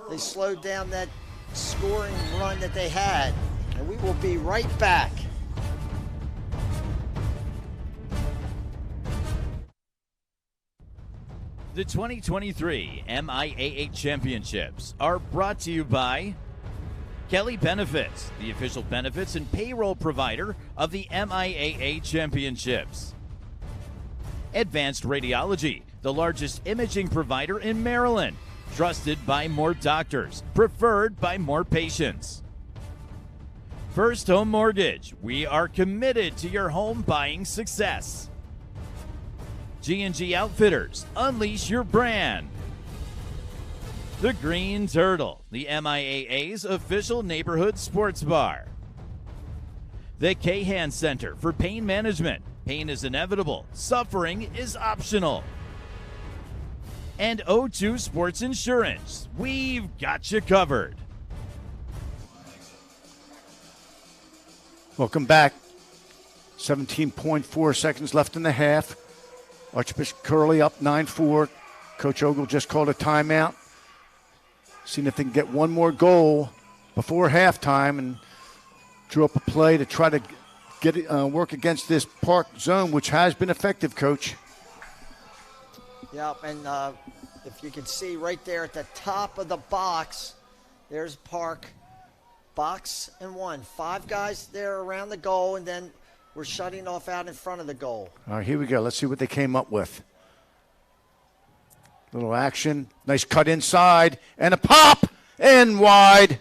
They slowed down that scoring run that they had. And we will be right back. The 2023 MIAA Championships are brought to you by Kelly Benefits, the official benefits and payroll provider of the MIAA Championships. Advanced Radiology, the largest imaging provider in Maryland, trusted by more doctors, preferred by more patients. First Home Mortgage, we are committed to your home buying success. G&G Outfitters, unleash your brand. The Green Turtle, the MIAA's official neighborhood sports bar. The Kahan Center for Pain Management. Pain is inevitable. Suffering is optional. And O2 Sports Insurance. We've got you covered. Welcome back. 17.4 seconds left in the half. Archbishop Curly up 9-4. Coach Ogle just called a timeout. Seeing if they can get one more goal before halftime and drew up a play to try to get work against this Park zone, which has been effective, Coach. Yeah, and if you can see right there at the top of the box, there's Park. Box and one. 5 guys there around the goal, and then we're shutting off out in front of the goal. All right, here we go. Let's see what they came up with. Little action. Nice cut inside. And a pop! And wide.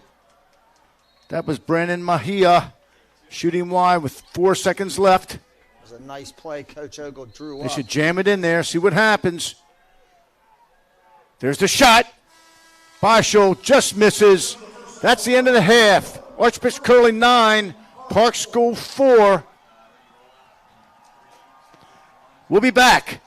That was Brandon MIAA shooting wide with 4 seconds left. It was a nice play Coach Ogle drew They up. should jam it in there, see what happens. There's the shot. Bashel just misses. That's the end of the half. Archbishop Curly 9, Park School 4. We'll be back.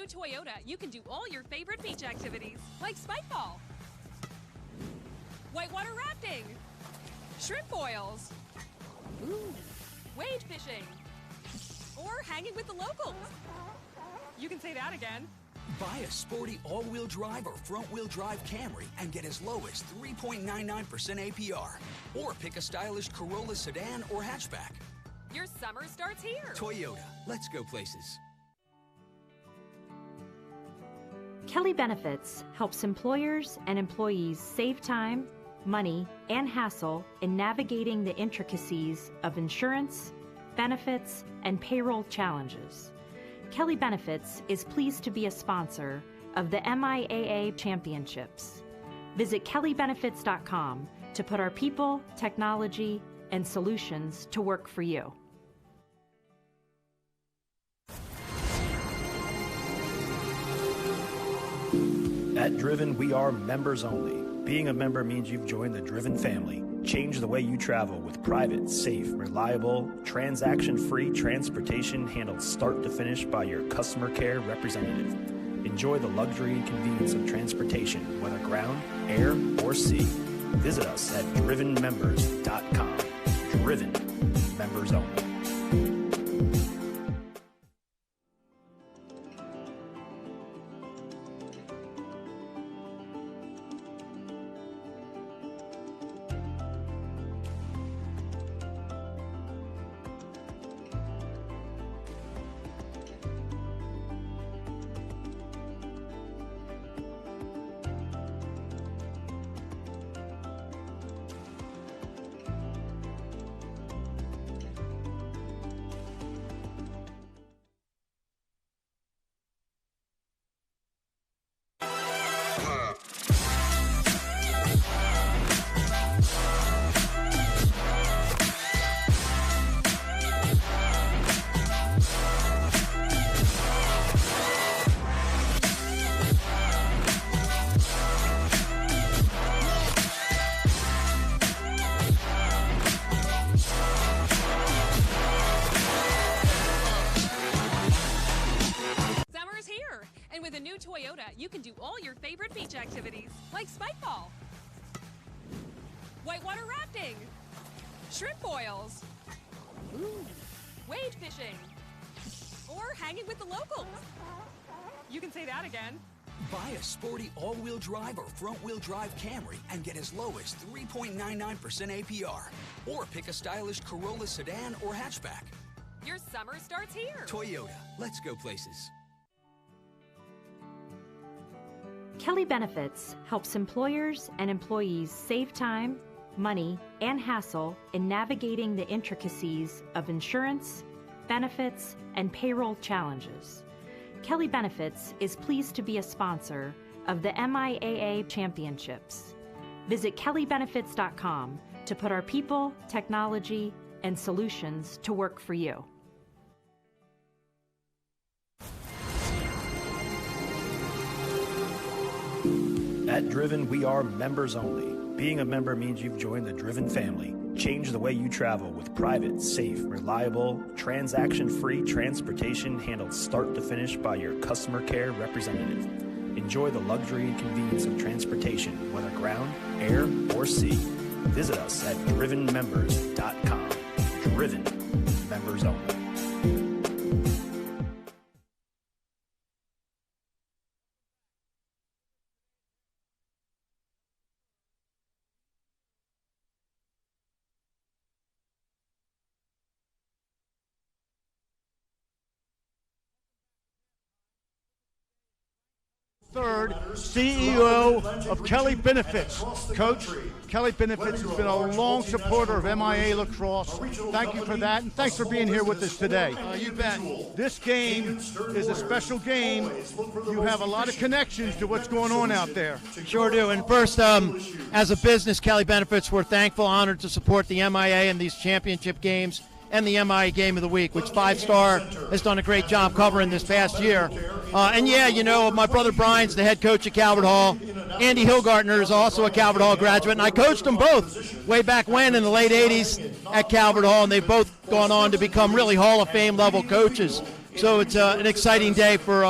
Toyota, you can do all your favorite beach activities, like spike ball, whitewater rafting, shrimp boils, wade fishing, or hanging with the locals. You can say that again. Buy a sporty all-wheel drive or front-wheel drive Camry and get as low as 3.99% APR. Or pick a stylish Corolla sedan or hatchback. Your summer starts here. Toyota, let's go places. Kelly Benefits helps employers and employees save time, money, and hassle in navigating the intricacies of insurance, benefits, and payroll challenges. Kelly Benefits is pleased to be a sponsor of the MIAA Championships. Visit kellybenefits.com to put our people, technology, and solutions to work for you. At Driven, we are members only. Being a member means you've joined the Driven family. Change the way you travel with private, safe, reliable, transaction-free transportation handled start to finish by your customer care representative. Enjoy the luxury and convenience of transportation, whether ground, air, or sea. Visit us at drivenmembers.com. Driven. Members only. Toyota, you can do all your favorite beach activities, like spike ball, whitewater rafting, shrimp boils, wade fishing, or hanging with the locals. You can say that again. Buy a sporty all-wheel drive or front-wheel drive Camry and get as low as 3.99% APR. Or pick a stylish Corolla sedan or hatchback. Your summer starts here. Toyota, let's go places. Kelly Benefits helps employers and employees save time, money, and hassle in navigating the intricacies of insurance, benefits, and payroll challenges. Kelly Benefits is pleased to be a sponsor of the MIAA Championships. Visit kellybenefits.com to put our people, technology, and solutions to work for you. At Driven, we are members only. Being a member means you've joined the Driven family. Change the way you travel with private, safe, reliable, transaction-free transportation handled start to finish by your customer care representative. Enjoy the luxury and convenience of transportation, whether ground, air, or sea. Visit us at drivenmembers.com. Driven. Members only. Third, CEO of Kelly Benefits. Coach, Kelly Benefits has been a long supporter of MIAA Lacrosse. Thank you for that, and thanks for being here with us today. You bet. This game is a special game. You have a lot of connections to what's going on out there. Sure do. And first, as a business, Kelly Benefits, we're thankful, honored to support the MIAA in these championship games and the MIAA Game of the Week, which 5 Star has done a great job covering this past year. And yeah, you know, my brother Brian's the head coach at Calvert Hall. Andy Hillgartner is also a Calvert Hall graduate, and I coached them both way back when in the late 80s at Calvert Hall, and they've both gone on to become really Hall of Fame level coaches. So it's an exciting day for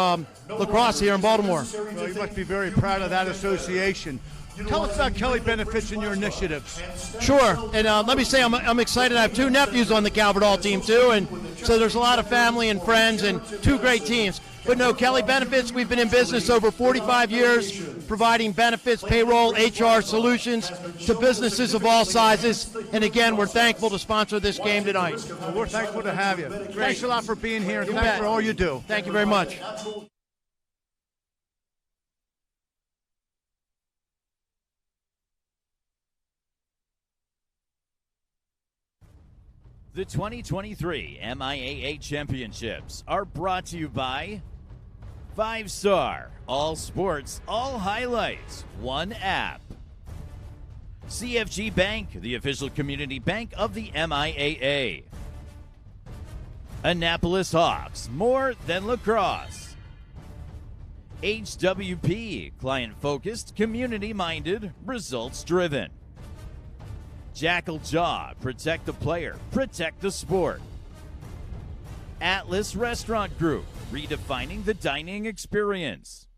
lacrosse here in Baltimore. Well, you must be very proud of that association. Tell us about Kelly Benefits and your initiatives. Sure, and let me say I'm excited. I have 2 nephews on the Calvert Hall team too, and so there's a lot of family and friends and 2 great teams. But no, Kelly Benefits, we've been in business over 45 years, providing benefits, payroll, HR solutions to businesses of all sizes. And again, we're thankful to sponsor this game tonight. Well, we're thankful to have you. Thanks a lot for being here, and thanks for all you do. Thank you very much. The 2023 MIAA Championships are brought to you by 5-Star, all sports, all highlights, one app. CFG Bank, the official community bank of the MIAA. Annapolis Hawks, more than lacrosse. HWP, client-focused, community-minded, results-driven. Jackal Jaw, protect the player, protect the sport. Atlas Restaurant Group, redefining the dining experience.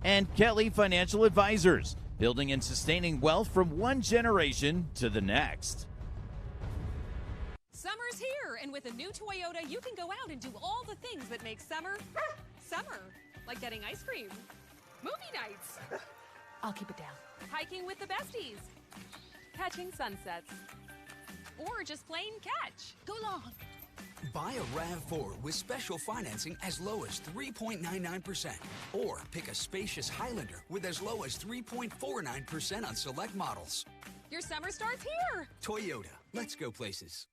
And Kelly Financial Advisors, building and sustaining wealth from one generation to the next. Summer's here, and with a new Toyota, you can go out and do all the things that make summer, summer. Like getting ice cream, movie nights. I'll keep it down. Hiking with the besties. Catching sunsets. Or just plain catch. Go long. Buy a RAV4 with special financing as low as 3.99%. Or pick a spacious Highlander with as low as 3.49% on select models. Your summer starts here. Toyota, let's go places.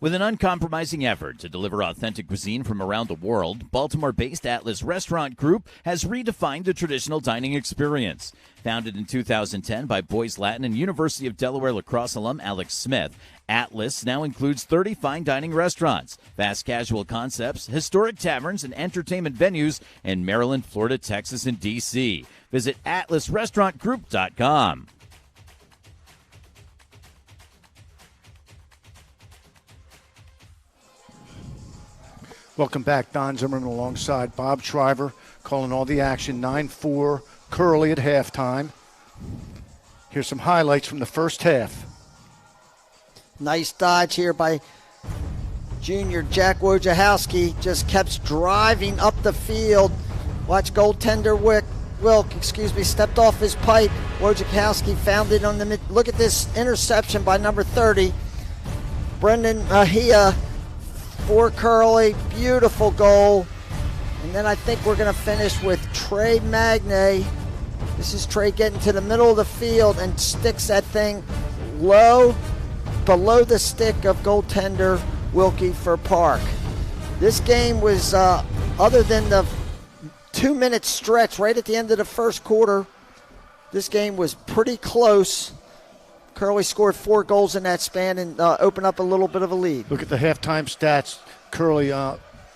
With an uncompromising effort to deliver authentic cuisine from around the world, Baltimore-based Atlas Restaurant Group has redefined the traditional dining experience. Founded in 2010 by Boys Latin and University of Delaware lacrosse alum Alex Smith, Atlas now includes 30 fine dining restaurants, fast casual concepts, historic taverns, and entertainment venues in Maryland, Florida, Texas, and D.C. Visit atlasrestaurantgroup.com. Welcome back. Don Zimmerman alongside Bob Shriver calling all the action. 9-4 Curly at halftime. Here's some highlights from the first half. Nice dodge here by junior Jack Wojciechowski. Just kept driving up the field. Watch goaltender Wilk, stepped off his pipe. Wojciechowski found it on the mid. Look at this interception by number 30. Brendan MIAA for Curly. Beautiful goal. And then I think we're going to finish with Trey Magne. This is Trey getting to the middle of the field and sticks that thing low below the stick of goaltender Wilkie for Park. This game was, other than the 2-minute stretch right at the end of the first quarter, this game was pretty close. Curly scored 4 goals in that span and opened up a little bit of a lead. Look at the halftime stats. Curly,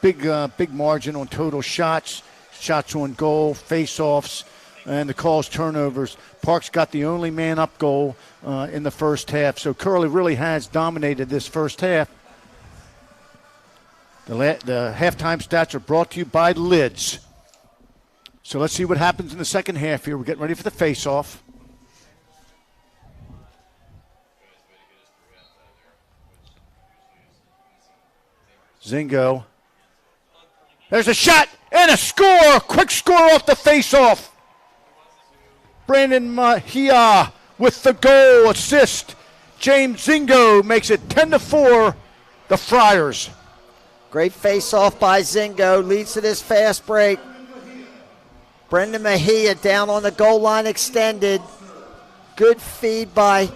big margin on total shots, shots on goal, face-offs, and the calls turnovers. Park's got the only man-up goal in the first half. So Curly really has dominated this first half. The halftime stats are brought to you by Lids. So let's see what happens in the second half here. We're getting ready for the face-off. Zingo. There's a shot and a score. Quick score off the face-off. Brandon MIAA with the goal assist James Zingo makes it 10-4, the Friars. Great face-off by Zingo. Leads to this fast break. Brendan Mejia down on the goal line extended. Good feed by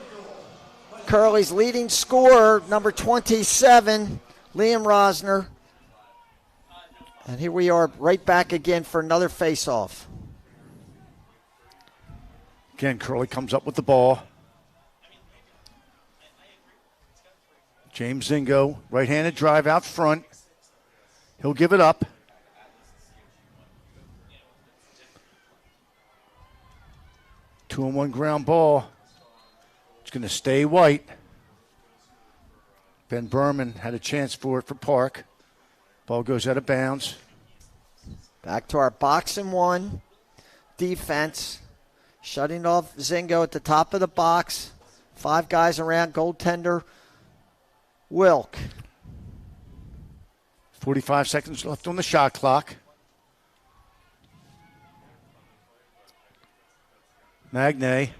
Curley's leading scorer, number 27, Liam Rosner. And here we are right back again for another face-off. Again, Curley comes up with the ball. James Zingo, right-handed drive out front. He'll give it up. Two-on-one ground ball. It's going to stay white. Ben Berman had a chance for it for Park. Ball goes out of bounds. Back to our box and one defense. Shutting off Zingo at the top of the box. 5 guys around, goaltender Wilk. 45 seconds left on the shot clock. Magne.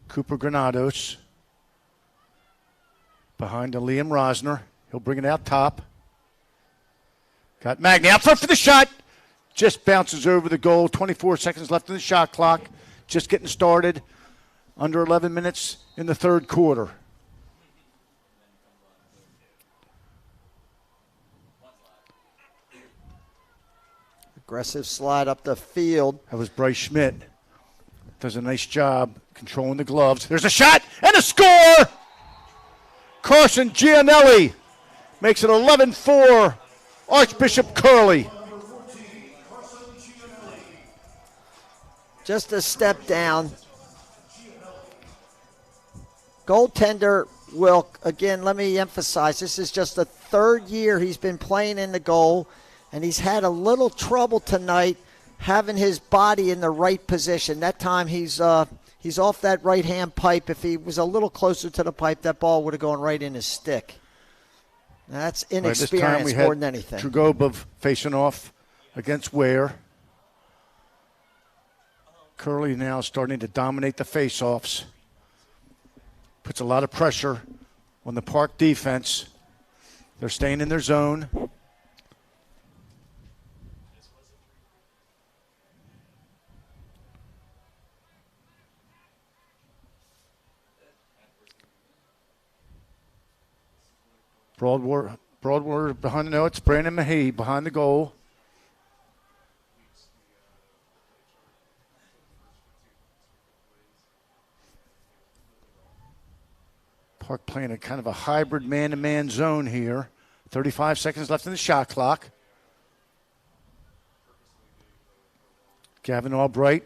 Cooper Granados. Behind to Liam Rosner. He'll bring it out top. Got Magne out front for the shot. Just bounces over the goal. 24 seconds left in the shot clock. Just getting started. Under 11 minutes in the third quarter. Aggressive slide up the field. That was Bryce Schmidt. Does a nice job controlling the gloves. There's a shot and a score! Carson Gianelli makes it 11-4. Archbishop Curley. Just a step down. Goaltender Wilk, again, let me emphasize, this is just the third year he's been playing in the goal, and he's had a little trouble tonight having his body in the right position. That time he's off that right-hand pipe. If he was a little closer to the pipe, that ball would have gone right in his stick. Now, that's inexperience more than anything. Dragobov facing off against Ware. Curley now starting to dominate the face-offs. Puts a lot of pressure on the Park defense. They're staying in their zone. Broadwater behind the notes. Brandon Mahee behind the goal. Park playing a kind of a hybrid man-to-man zone here. 35 seconds left in the shot clock. Gavin Albright.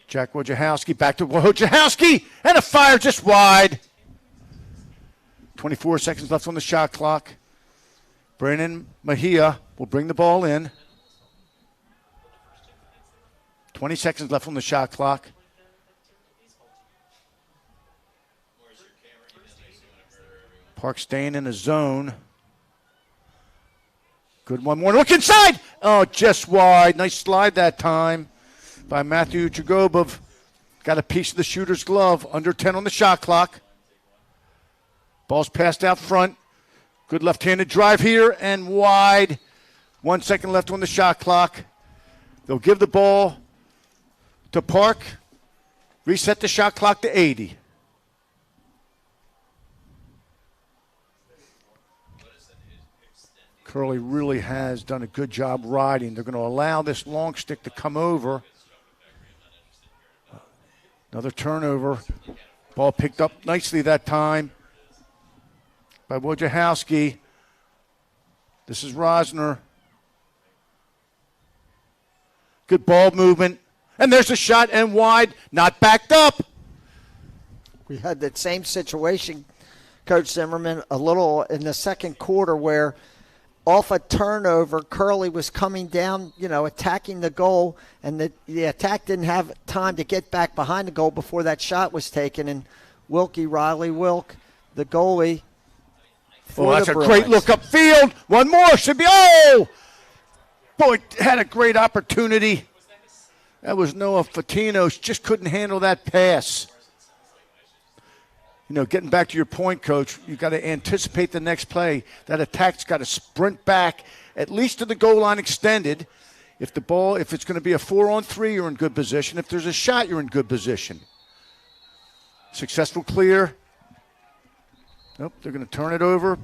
Jack Wojciechowski back to Wojciechowski, and a fire just wide. 24 seconds left on the shot clock. Brandon Mejia will bring the ball in. 20 seconds left on the shot clock. Park staying in the zone. Good one more. Look inside. Oh, just wide. Nice slide that time by Matthew Dragobov. Got a piece of the shooter's glove. Under 10 on the shot clock. Ball's passed out front. Good left-handed drive here and wide. 1 second left on the shot clock. They'll give the ball to Park. Reset the shot clock to 80. Curley really has done a good job riding. They're going to allow this long stick to come over. Another turnover. Ball picked up nicely that time by Wojciechowski. This is Rosner. Good ball movement. And there's a shot and wide, not backed up. We had that same situation, Coach Zimmerman, a little in the second quarter where off a turnover, Curley was coming down, attacking the goal, and the attack didn't have time to get back behind the goal before that shot was taken. And Riley Wilk, the goalie, that's a great look upfield. One more should be, boy, had a great opportunity. That was Noah Fatino. Just couldn't handle that pass. You know, getting back to your point, Coach, you've got to anticipate the next play. That attack's got to sprint back at least to the goal line extended. If it's going to be a 4-on-3, you're in good position. If there's a shot, you're in good position. Successful clear. Nope, they're going to turn it over.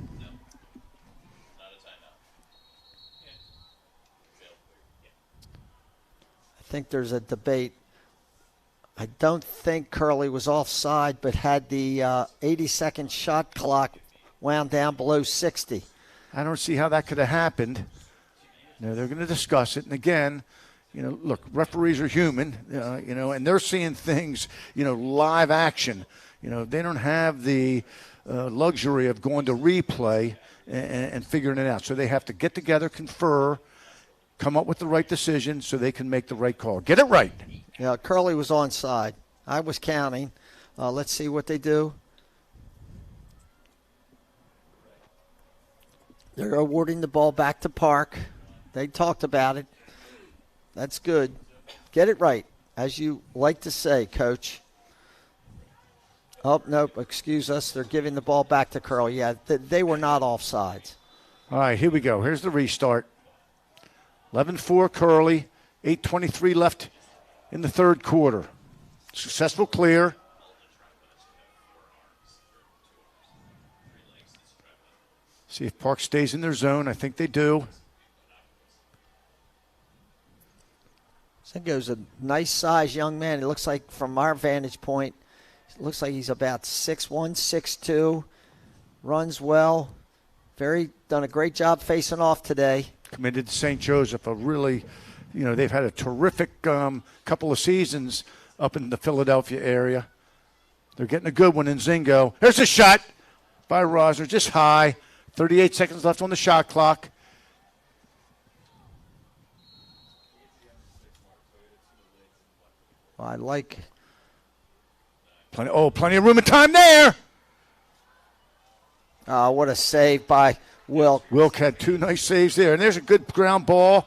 I think there's a debate. I don't think Curley was offside, but had the 80-second shot clock wound down below 60. I don't see how that could have happened. No, they're going to discuss it. And again, you know, look, referees are human, you know, and they're seeing things, you know, live action. You know, they don't have the luxury of going to replay and figuring it out. So they have to get together, confer, come up with the right decision so they can make the right call. Get it right. Yeah, Curley was onside. I was counting. Let's see what they do. They're awarding the ball back to Park. They talked about it. That's good. Get it right, as you like to say, Coach. Oh, nope, excuse us. They're giving the ball back to Curley. Yeah, they were not offsides. All right, here we go. Here's the restart. 11-4 Curley, 8:23 left in the third quarter. Successful clear. See if Park stays in their zone. I think they do. So goes a nice size young man. It looks like from our vantage point, it looks like he's about 6'1", 6'2", runs well. Done a great job facing off today. Committed to St. Joseph, a really, you know, they've had a terrific couple of seasons up in the Philadelphia area. They're getting a good one in Zingo. There's a shot by Rosner, just high. 38 seconds left on the shot clock. I like. Plenty of room and time there. What a save by Wilk. Wilk had two nice saves there, and there's a good ground ball.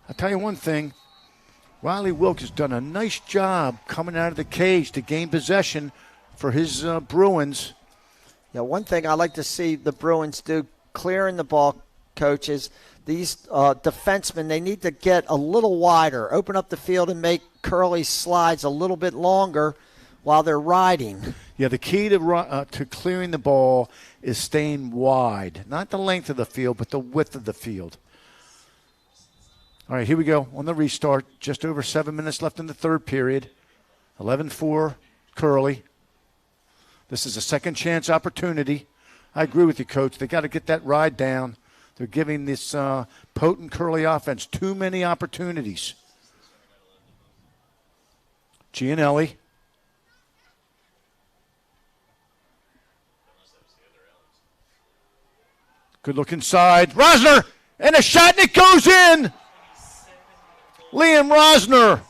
I'll tell you one thing. Riley Wilk has done a nice job coming out of the cage to gain possession for his Bruins. Yeah, one thing I like to see the Bruins do, clearing the ball, coaches, these defensemen, they need to get a little wider, open up the field and make Curley's slides a little bit longer while they're riding. Yeah, the key to clearing the ball is staying wide. Not the length of the field, but the width of the field. All right, here we go on the restart. Just over 7 minutes left in the third period. 11-4 Curley. This is a second chance opportunity. I agree with you, Coach. They got to get that ride down. They're giving this potent Curley offense too many opportunities. Gianelli. Good look inside. Rosner! And a shot, and it goes in! Liam Rosner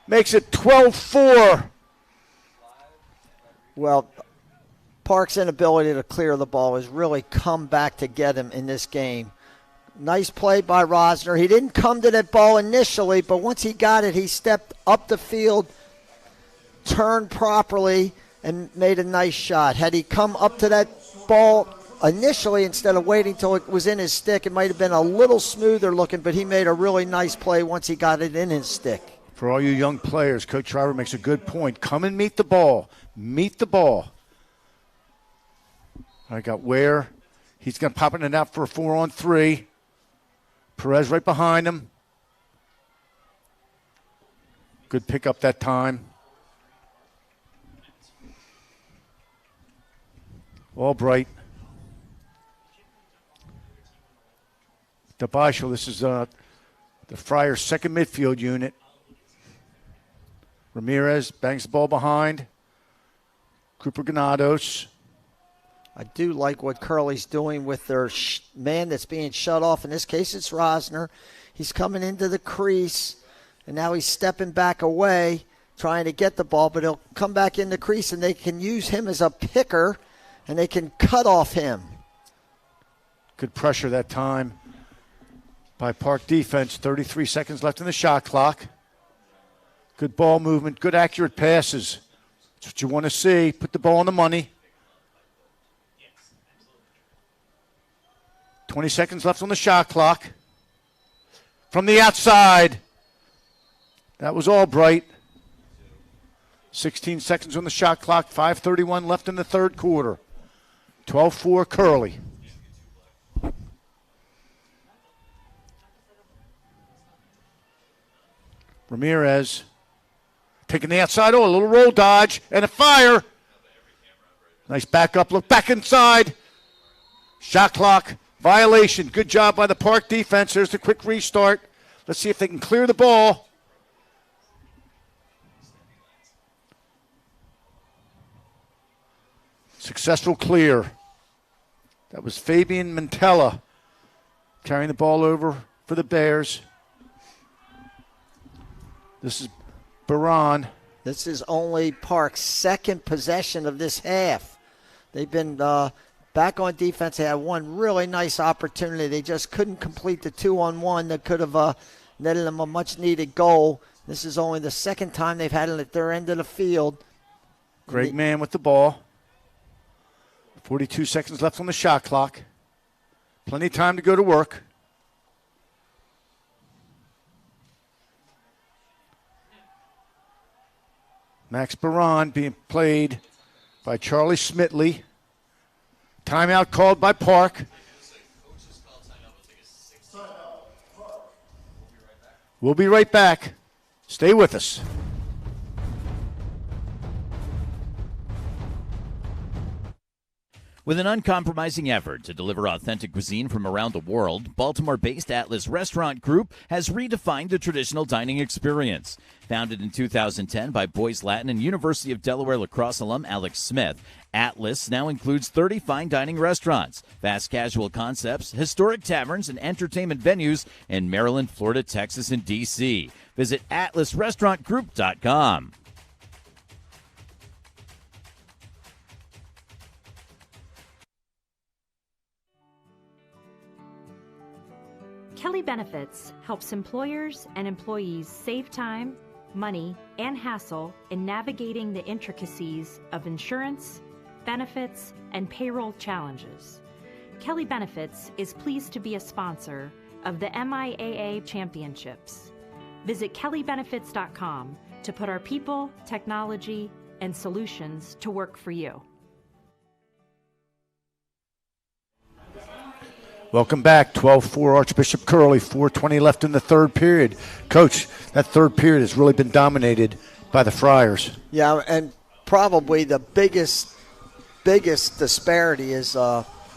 makes it 12-4. Well, Park's inability to clear the ball has really come back to get him in this game. Nice play by Rosner. He didn't come to that ball initially, but once he got it, he stepped up the field, turned properly, and made a nice shot. Had he come up to that ball initially instead of waiting till it was in his stick, it might have been a little smoother looking, but he made a really nice play once he got it in his stick. For all you young players, Coach Shriver makes a good point. Come and meet the ball. Meet the ball. I got Ware. He's going to pop it out for a 4-on-3. Perez right behind him. Good pickup that time. Albright. DeBaischel, this is the Friars' second midfield unit. Ramirez bangs the ball behind. Cooper Granados. I do like what Curley's doing with their man that's being shut off. In this case, it's Rosner. He's coming into the crease, and now he's stepping back away, trying to get the ball, but he'll come back in the crease, and they can use him as a picker, and they can cut off him. Good pressure that time by Park defense. 33 seconds left in the shot clock. Good ball movement, good accurate passes. That's what you want to see. Put the ball on the money. 20 seconds left on the shot clock. From the outside. That was Albright. 16 seconds on the shot clock. 5:31 left in the third quarter. 12-4 Curley. Ramirez taking the outside. Oh, a little roll dodge and a fire. Nice back up look. Back inside. Shot clock violation. Good job by the Park defense. There's the quick restart. Let's see if they can clear the ball. Successful clear. That was Fabian Mantella carrying the ball over for the Bears. This is Baran. This is only Park's second possession of this half. They've been back on defense. They had one really nice opportunity. They just couldn't complete the 2-on-1 that could have netted them a much-needed goal. This is only the second time they've had it at their end of the field. Great man with the ball. 42 seconds left on the shot clock. Plenty of time to go to work. Max Baran being played by Charlie Smitley. Timeout called by Park. We'll be right back. Stay with us. With an uncompromising effort to deliver authentic cuisine from around the world, Baltimore-based Atlas Restaurant Group has redefined the traditional dining experience. Founded in 2010 by Boys Latin and University of Delaware Lacrosse alum Alex Smith, Atlas now includes 30 fine dining restaurants, fast casual concepts, historic taverns, and entertainment venues in Maryland, Florida, Texas, and D.C. Visit atlasrestaurantgroup.com. Kelly Benefits helps employers and employees save time, money, and hassle in navigating the intricacies of insurance, benefits, and payroll challenges. Kelly Benefits is pleased to be a sponsor of the MIAA Championships. Visit kellybenefits.com to put our people, technology, and solutions to work for you. Welcome back. 12-4 Archbishop Curley. 4:20 left in the third period. Coach, that third period has really been dominated by the Friars. Yeah, and probably the biggest disparity is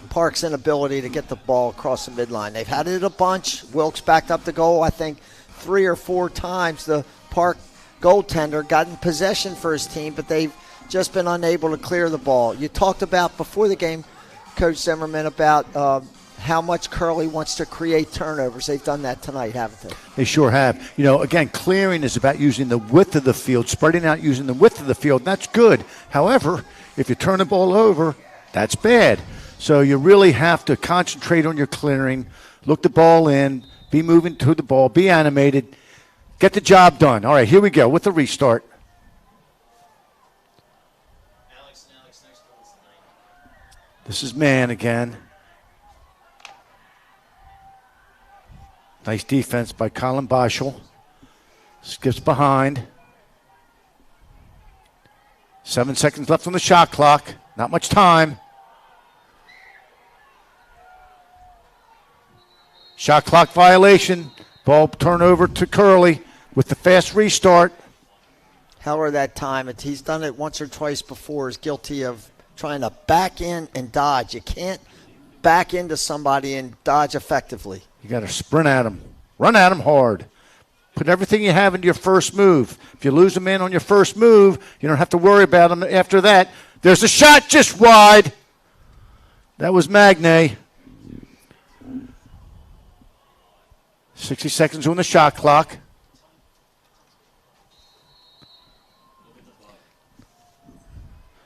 Park's inability to get the ball across the midline. They've had it a bunch. Wilkes backed up the goal, I think, 3 or 4 times. The Park goaltender got in possession for his team, but they've just been unable to clear the ball. You talked about before the game, Coach Zimmerman, about how much Curley wants to create turnovers. They've done that tonight, haven't they? They sure have. You know, again, clearing is about using the width of the field, spreading out using the width of the field. That's good. However, if you turn the ball over, that's bad. So you really have to concentrate on your clearing, look the ball in, be moving to the ball, be animated, get the job done. All right, here we go with the restart. This is man again. Nice defense by Colin Boschel. Skips behind. 7 seconds left on the shot clock. Not much time. Shot clock violation. Ball turnover to Curley with the fast restart. Heller that time, he's done it once or twice before, is guilty of trying to back in and dodge. You can't back into somebody and dodge effectively. You got to sprint at him. Run at him hard. Put everything you have into your first move. If you lose a man on your first move, you don't have to worry about him after that. There's a shot just wide. That was Magne. 60 seconds on the shot clock.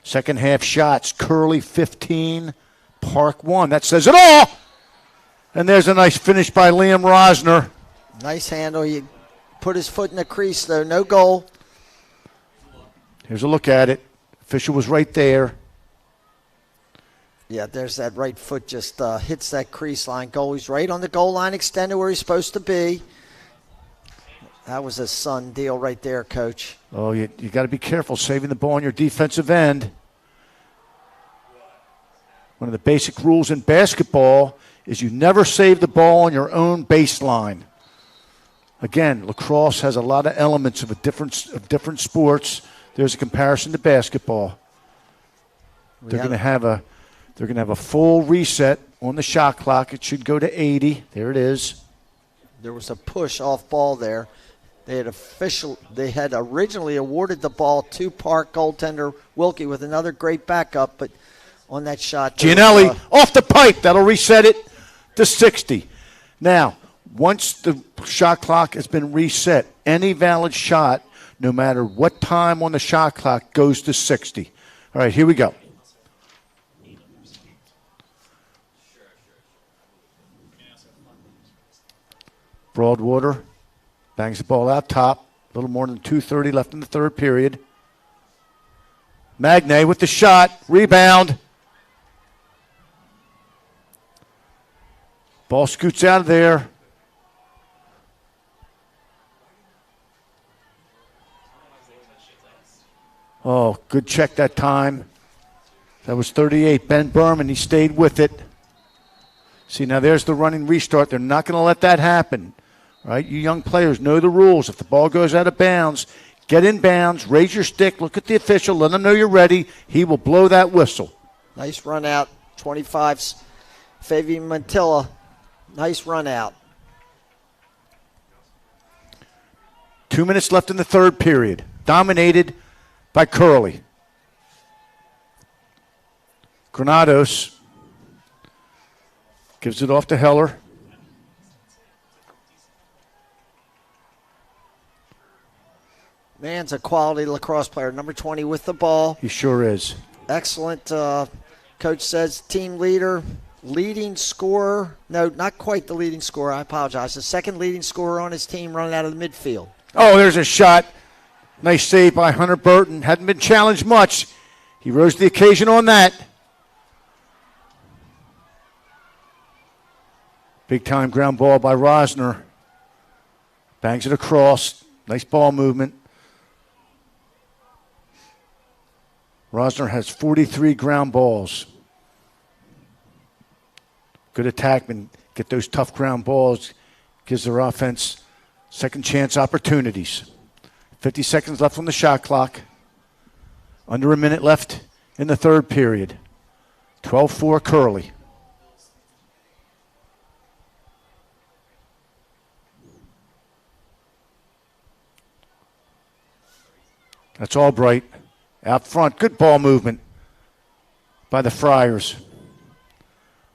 Second half shots, Curley 15, Park 1. That says it all. And there's a nice finish by Liam Rosner. Nice handle. He put his foot in the crease, though. No goal. Here's a look at it. Official was right there. Yeah, there's that right foot just hits that crease line. Goalie's right on the goal line extended where he's supposed to be. That was a son deal right there, Coach. Oh, you got to be careful saving the ball on your defensive end. One of the basic rules in basketball is you never save the ball on your own baseline. Again, lacrosse has a lot of elements of different sports. There's a comparison to basketball. They're going to have a full reset on the shot clock. It should go to 80. There it is. There was a push off ball there. They had originally awarded the ball to Park goaltender Wilkie with another great backup, but on that shot, Gianelli off the pipe. That'll reset it to 60. Now, once the shot clock has been reset, any valid shot, no matter what time on the shot clock, goes to 60. All right, here we go. Broadwater bangs the ball out top. A little more than 2:30 left in the third period. Magne with the shot. Rebound. Ball scoots out of there. Oh, good check that time. That was 38. Ben Berman, he stayed with it. See, now there's the running restart. They're not going to let that happen. All right, you young players know the rules. If the ball goes out of bounds, get in bounds, raise your stick, look at the official, let him know you're ready. He will blow that whistle. Nice run out. 25's Fabian Mantilla. Nice run out. 2 minutes left in the third period. Dominated by Curley. Granados gives it off to Heller. Man's a quality lacrosse player. Number 20 with the ball. He sure is. Excellent. Coach says team leader, leading scorer. No, not quite the leading scorer. I apologize. The second leading scorer on his team running out of the midfield. Oh, there's a shot. Nice save by Hunter Burton. Hadn't been challenged much. He rose to the occasion on that. Big time ground ball by Rosner. Bangs it across. Nice ball movement. Rosner has 43 ground balls. Good attackmen get those tough ground balls. Gives their offense second chance opportunities. 50 seconds left on the shot clock. Under a minute left in the third period. 12-4 Curley. That's Albright. Out front, good ball movement by the Friars.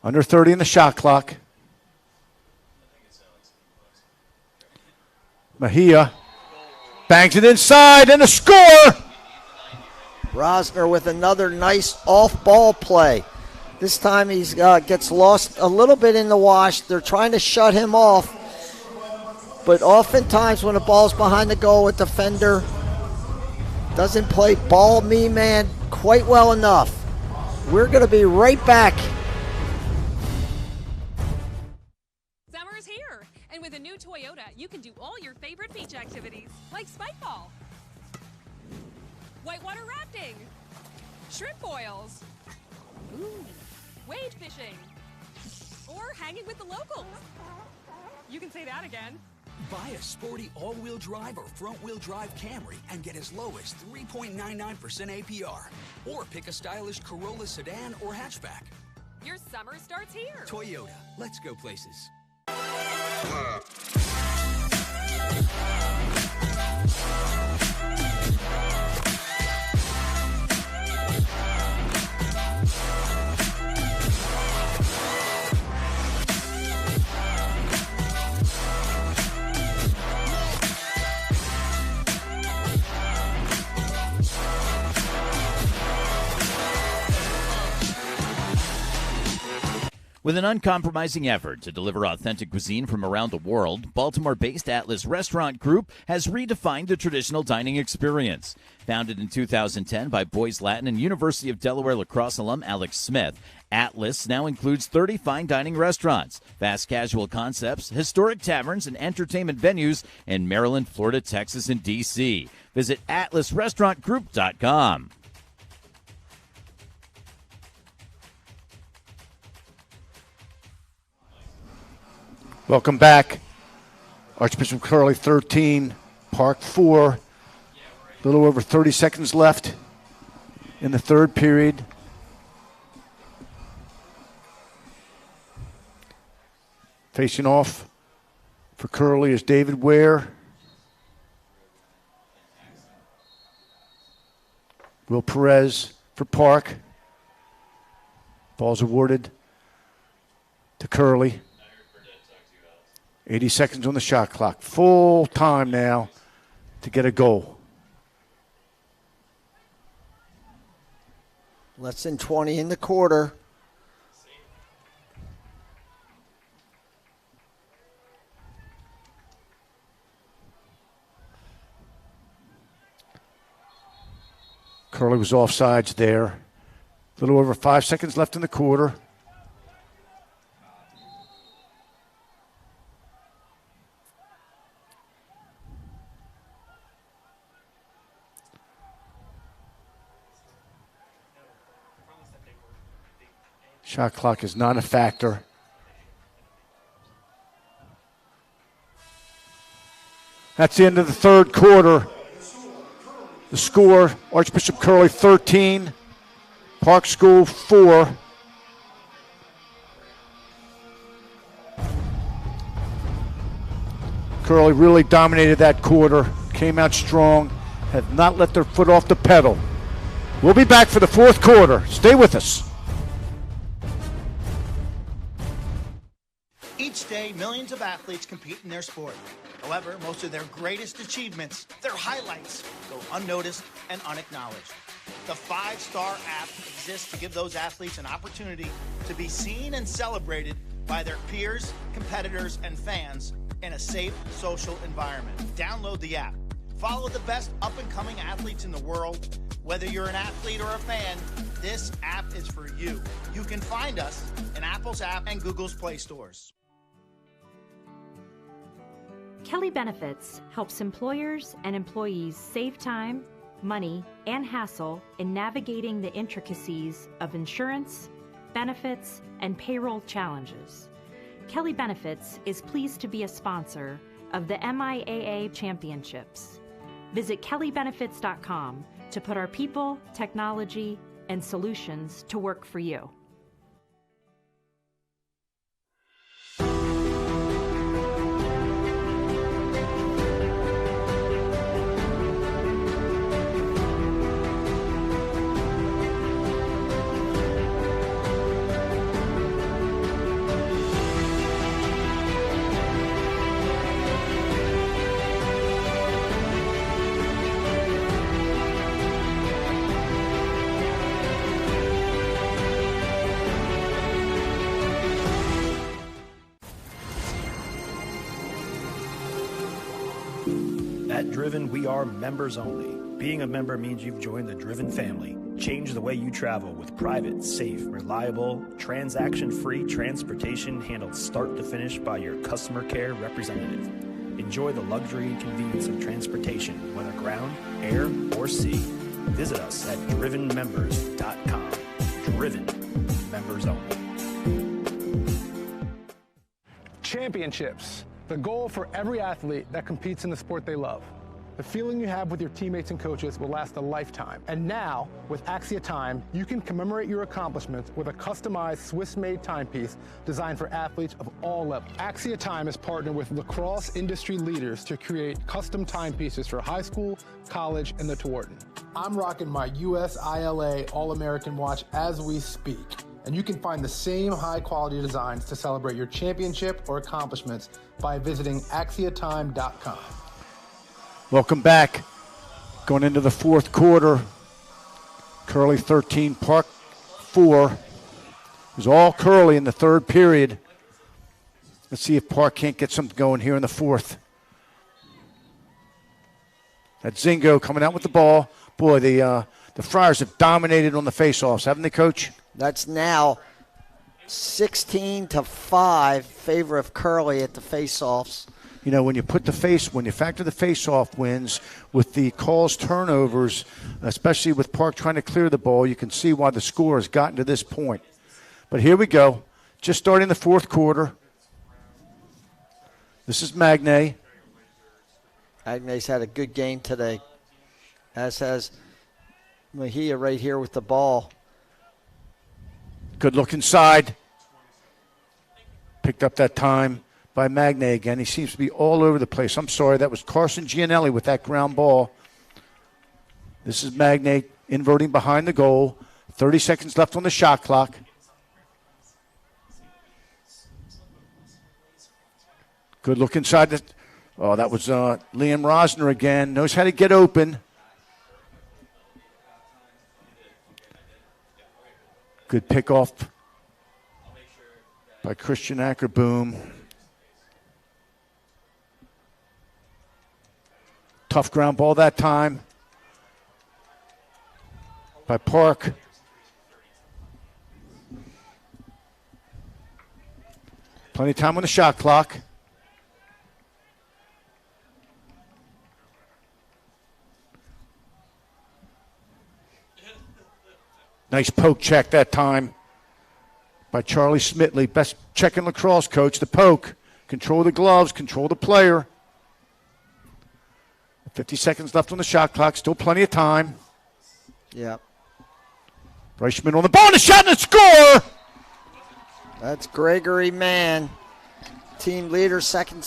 Under 30 in the shot clock. MIAA bangs it inside and a score! Rosner with another nice off-ball play. This time he gets lost a little bit in the wash. They're trying to shut him off. But oftentimes when the ball's behind the goal, a defender doesn't play ball me man quite well enough. We're going to be right back. Summer's here, and with a new Toyota, you can do all your favorite beach activities, like spike ball, whitewater rafting, shrimp boils, wade fishing, or hanging with the locals. You can say that again. Buy a sporty all-wheel drive or front-wheel drive Camry and get as low as 3.99% APR. Or pick a stylish Corolla sedan or hatchback. Your summer starts here. Toyota, let's go places. With an uncompromising effort to deliver authentic cuisine from around the world, Baltimore-based Atlas Restaurant Group has redefined the traditional dining experience. Founded in 2010 by Boys Latin and University of Delaware Lacrosse alum Alex Smith, Atlas now includes 30 fine dining restaurants, fast casual concepts, historic taverns, and entertainment venues in Maryland, Florida, Texas, and D.C. Visit atlasrestaurantgroup.com. Welcome back. Archbishop Curley 13, Park 4. A little over 30 seconds left in the third period. Facing off for Curley is David Ware. Will Perez for Park. Ball's awarded to Curley. 80 seconds on the shot clock. Full time now to get a goal. Less than 20 in the quarter. Curley was offsides there. A little over 5 seconds left in the quarter. Shot clock is not a factor. That's the end of the third quarter. The score, Archbishop Curley 13, Park School 4. Curley really dominated that quarter, came out strong, have not let their foot off the pedal. We'll be back for the fourth quarter. Stay with us. Each day, millions of athletes compete in their sport. However, most of their greatest achievements, their highlights, go unnoticed and unacknowledged. The 5-Star app exists to give those athletes an opportunity to be seen and celebrated by their peers, competitors, and fans in a safe social environment. Download the app. Follow the best up-and-coming athletes in the world. Whether you're an athlete or a fan, this app is for you. You can find us in Apple's app and Google's Play stores. Kelly Benefits helps employers and employees save time, money, and hassle in navigating the intricacies of insurance, benefits, and payroll challenges. Kelly Benefits is pleased to be a sponsor of the MIAA Championships. Visit kellybenefits.com to put our people, technology, and solutions to work for you. At Driven, we are members only. Being a member means you've joined the Driven family. Change the way you travel with private, safe, reliable, transaction-free transportation handled start to finish by your customer care representative. Enjoy the luxury and convenience of transportation, whether ground, air, or sea. Visit us at drivenmembers.com. Driven, members only. Championships, the goal for every athlete that competes in the sport they love. The feeling you have with your teammates and coaches will last a lifetime. And now, with Axia Time, you can commemorate your accomplishments with a customized Swiss-made timepiece designed for athletes of all levels. Axia Time has partnered with lacrosse industry leaders to create custom timepieces for high school, college, and the Tewaaraton. I'm rocking my USILA All-American watch as we speak. And you can find the same high-quality designs to celebrate your championship or accomplishments by visiting axiatime.com. Welcome back. Going into the fourth quarter. Curley 13, Park 4. It was all Curley in the third period. Let's see if Park can't get something going here in the fourth. That's Zingo coming out with the ball. Boy, the Friars have dominated on the faceoffs, haven't they, Coach? That's now 16-5 favor of Curley at the faceoffs. You know, when you factor the face-off wins with the calls turnovers, especially with Park trying to clear the ball, you can see why the score has gotten to this point. But here we go. Just starting the fourth quarter. This is Magne. Magne's had a good game today, as has Mejia right here with the ball. Good look inside. Picked up that time by Magne again. He seems to be all over the place. I'm sorry, that was Carson Gianelli with that ground ball. This is Magne inverting behind the goal. 30 seconds left on the shot clock. Good look inside. That was Liam Rosner again. Knows how to get open. Good pickoff by Christian Ackerboom. Tough ground ball that time by Park. Plenty of time on the shot clock. Nice poke check that time by Charlie Smitley. Best check in lacrosse, coach. The poke. Control the gloves. Control the player. 50 seconds left on the shot clock. Still plenty of time. Yeah. Bryce Schmidt on the ball. And a shot and a score. That's Gregory Mann. Team leader, second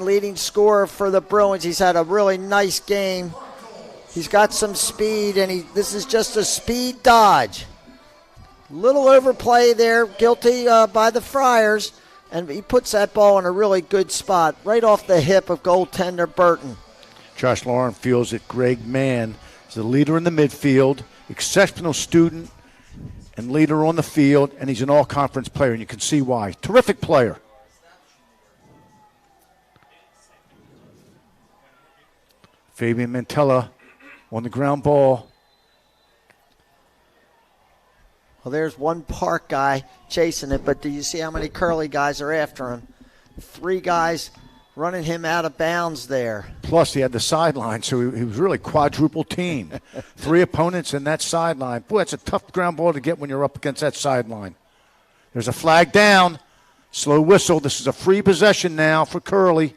leading scorer for the Bruins. He's had a really nice game. He's got some speed, and this is just a speed dodge. Little overplay there, guilty by the Friars, and he puts that ball in a really good spot, right off the hip of goaltender Burton. Josh Lauren feels that Greg Mann is the leader in the midfield, exceptional student and leader on the field, and he's an all-conference player, and you can see why. Terrific player. Fabian Mantella on the ground ball. Well, there's one Park guy chasing it, but do you see how many Curly guys are after him? 3 guys running him out of bounds there. Plus, he had the sideline, so he was really quadruple team. 3 opponents in that sideline. Boy, that's a tough ground ball to get when you're up against that sideline. There's a flag down. Slow whistle. This is a free possession now for Curly.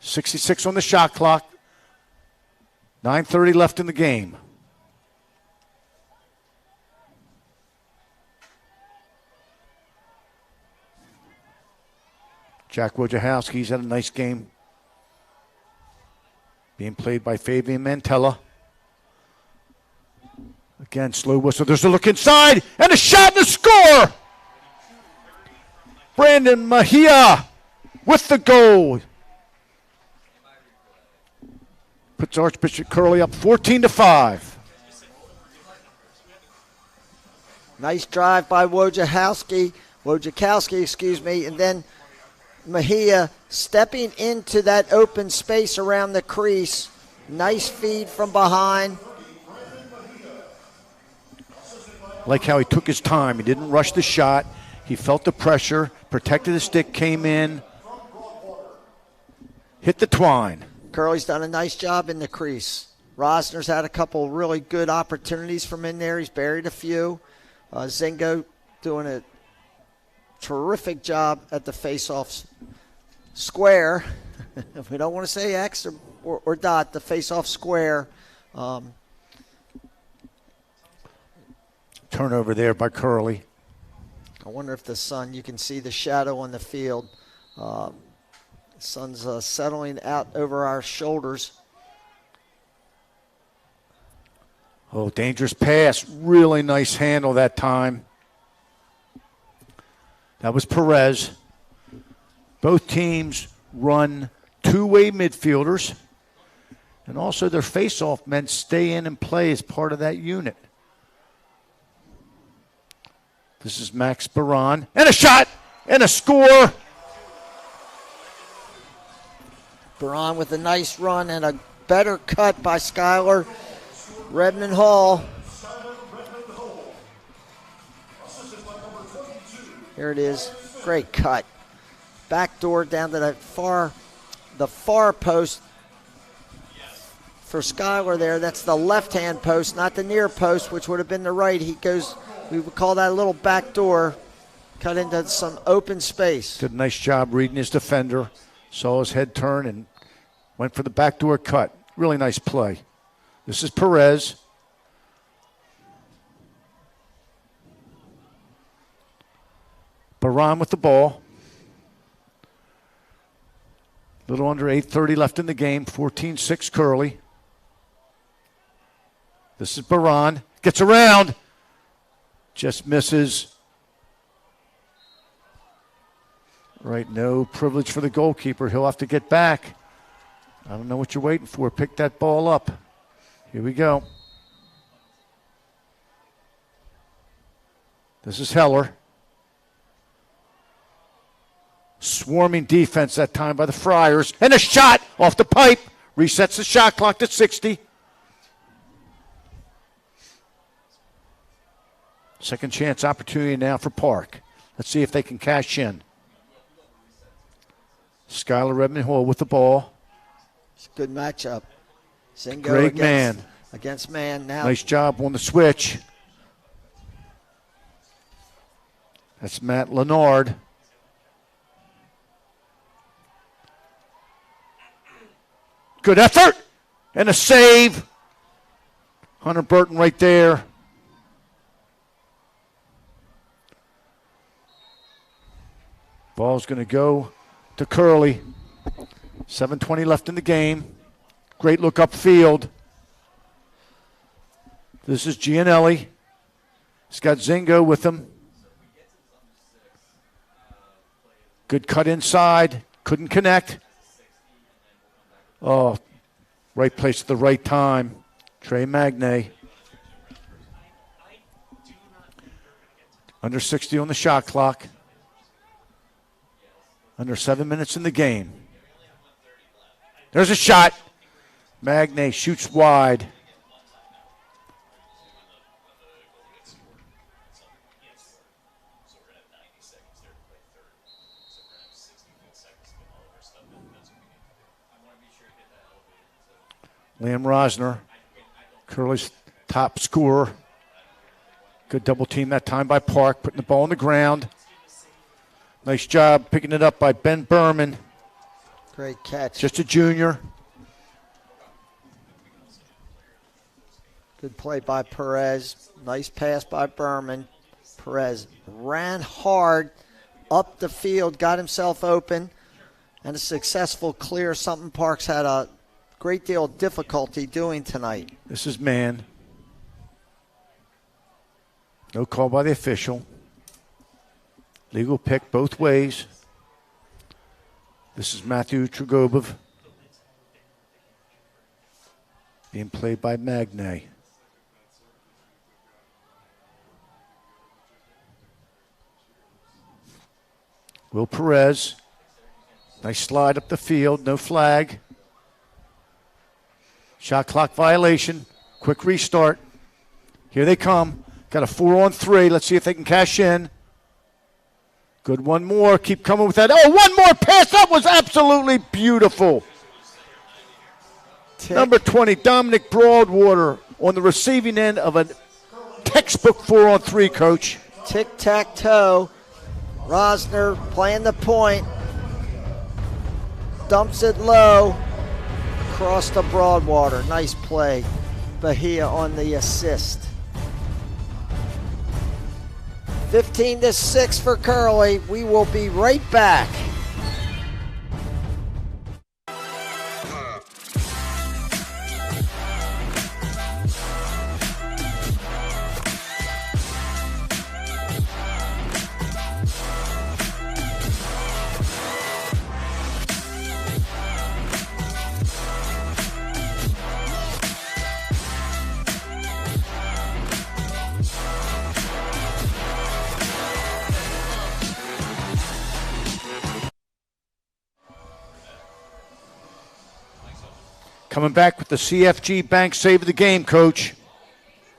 66 on the shot clock. 9:30 left in the game. Jack Wojciechowski's had a nice game. Being played by Fabian Mantella. Again, slow whistle. There's a look inside, and a shot and a score! Brandon Mejia with the goal. Puts Archbishop Curley up 14-5. Nice drive by Wojciechowski, and then Mejia stepping into that open space around the crease. Nice feed from behind. Like how he took his time. He didn't rush the shot. He felt the pressure, protected the stick, came in, hit the twine. Curley's done a nice job in the crease. Rosner's had a couple really good opportunities from in there. He's buried a few. Zingo doing a terrific job at the face-off square. We don't want to say X or dot, the face-off square. Turnover there by Curley. I wonder if the sun, you can see the shadow on the field. The sun's settling out over our shoulders. Oh, dangerous pass. Really nice handle that time. That was Perez. Both teams run two-way midfielders. And also their face-off men stay in and play as part of that unit. This is Max Baran. And a shot! And a score! Baran with a nice run and a better cut by Skylar Redmond Hall. Here it is. Great cut. Backdoor down to the far post for Skylar there. That's the left-hand post, not the near post, which would have been the right. He goes, we would call that a little backdoor, cut into some open space. Did a nice job reading his defender. Saw his head turn and went for the backdoor cut. Really nice play. This is Perez. Baran with the ball. Little under 8:30 left in the game. 14-6 Curly. This is Baran. Gets around. Just misses. Right, no privilege for the goalkeeper. He'll have to get back. I don't know what you're waiting for. Pick that ball up. Here we go. This is Heller. Swarming defense that time by the Friars. And a shot off the pipe. Resets the shot clock to 60. Second chance opportunity now for Park. Let's see if they can cash in. Skylar Redmond Hall with the ball. It's a good matchup. Zingo Greg Mann. Against Mann now. Nice job on the switch. That's Matt Leonard. Good effort and a save. Hunter Burton right there. Ball's going to go to Curly. 7:20 left in the game. Great look upfield. This is Gianelli. He's got Zingo with him. Good cut inside. Couldn't connect. Oh, right place at the right time. Trey Magne. Under 60 on the shot clock. Under 7 minutes in the game. There's a shot. Magne shoots wide. Liam Rosner, Curly's top scorer. Good double team that time by Park, putting the ball on the ground. Nice job picking it up by Ben Berman. Great catch. Just a junior. Good play by Perez. Nice pass by Berman. Perez ran hard up the field, got himself open, and a successful clear. Something Parks had a great deal of difficulty doing tonight. This is Mann. No call by the official. Legal pick both ways. This is Matthew Trugobov. Being played by Magne. Will Perez. Nice slide up the field. No flag. Shot clock violation. Quick restart. Here they come. Got a 4-on-3. Let's see if they can cash in. Good one more. Keep coming with that. Oh, one more pass. That was absolutely beautiful. Number 20, Dominic Broadwater on the receiving end of a textbook 4-on-3, Coach. Tic-tac-toe. Rosner playing the point. Dumps it low. Across the Broadwater. Nice play. Bahia on the assist. 15-6 for Curly. We will be right back. Coming back with the CFG Bank save of the game, Coach.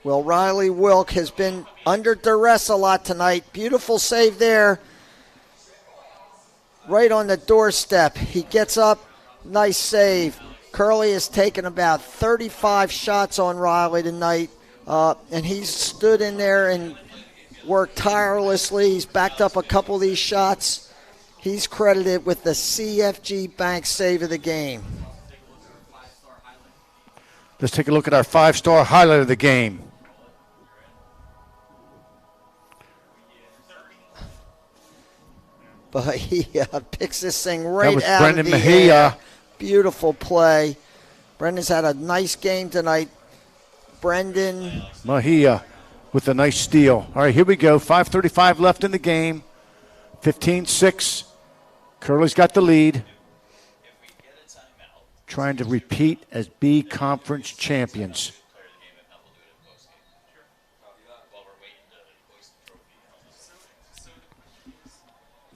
Well, Riley Wilk has been under duress a lot tonight. Beautiful save there. Right on the doorstep. He gets up. Nice save. Curley has taken about 35 shots on Riley tonight, and he's stood in there and worked tirelessly. He's backed up a couple of these shots. He's credited with the CFG Bank save of the game. Let's take a look at our 5-star highlight of the game. But he picks this thing right was out Brendan of the MIAA. air. Beautiful play. Brendan's had a nice game tonight. Brendan MIAA with a nice steal. All right, here we go. 5:35 left in the game. 15-6. Curley's got the lead. Trying to repeat as B Conference champions.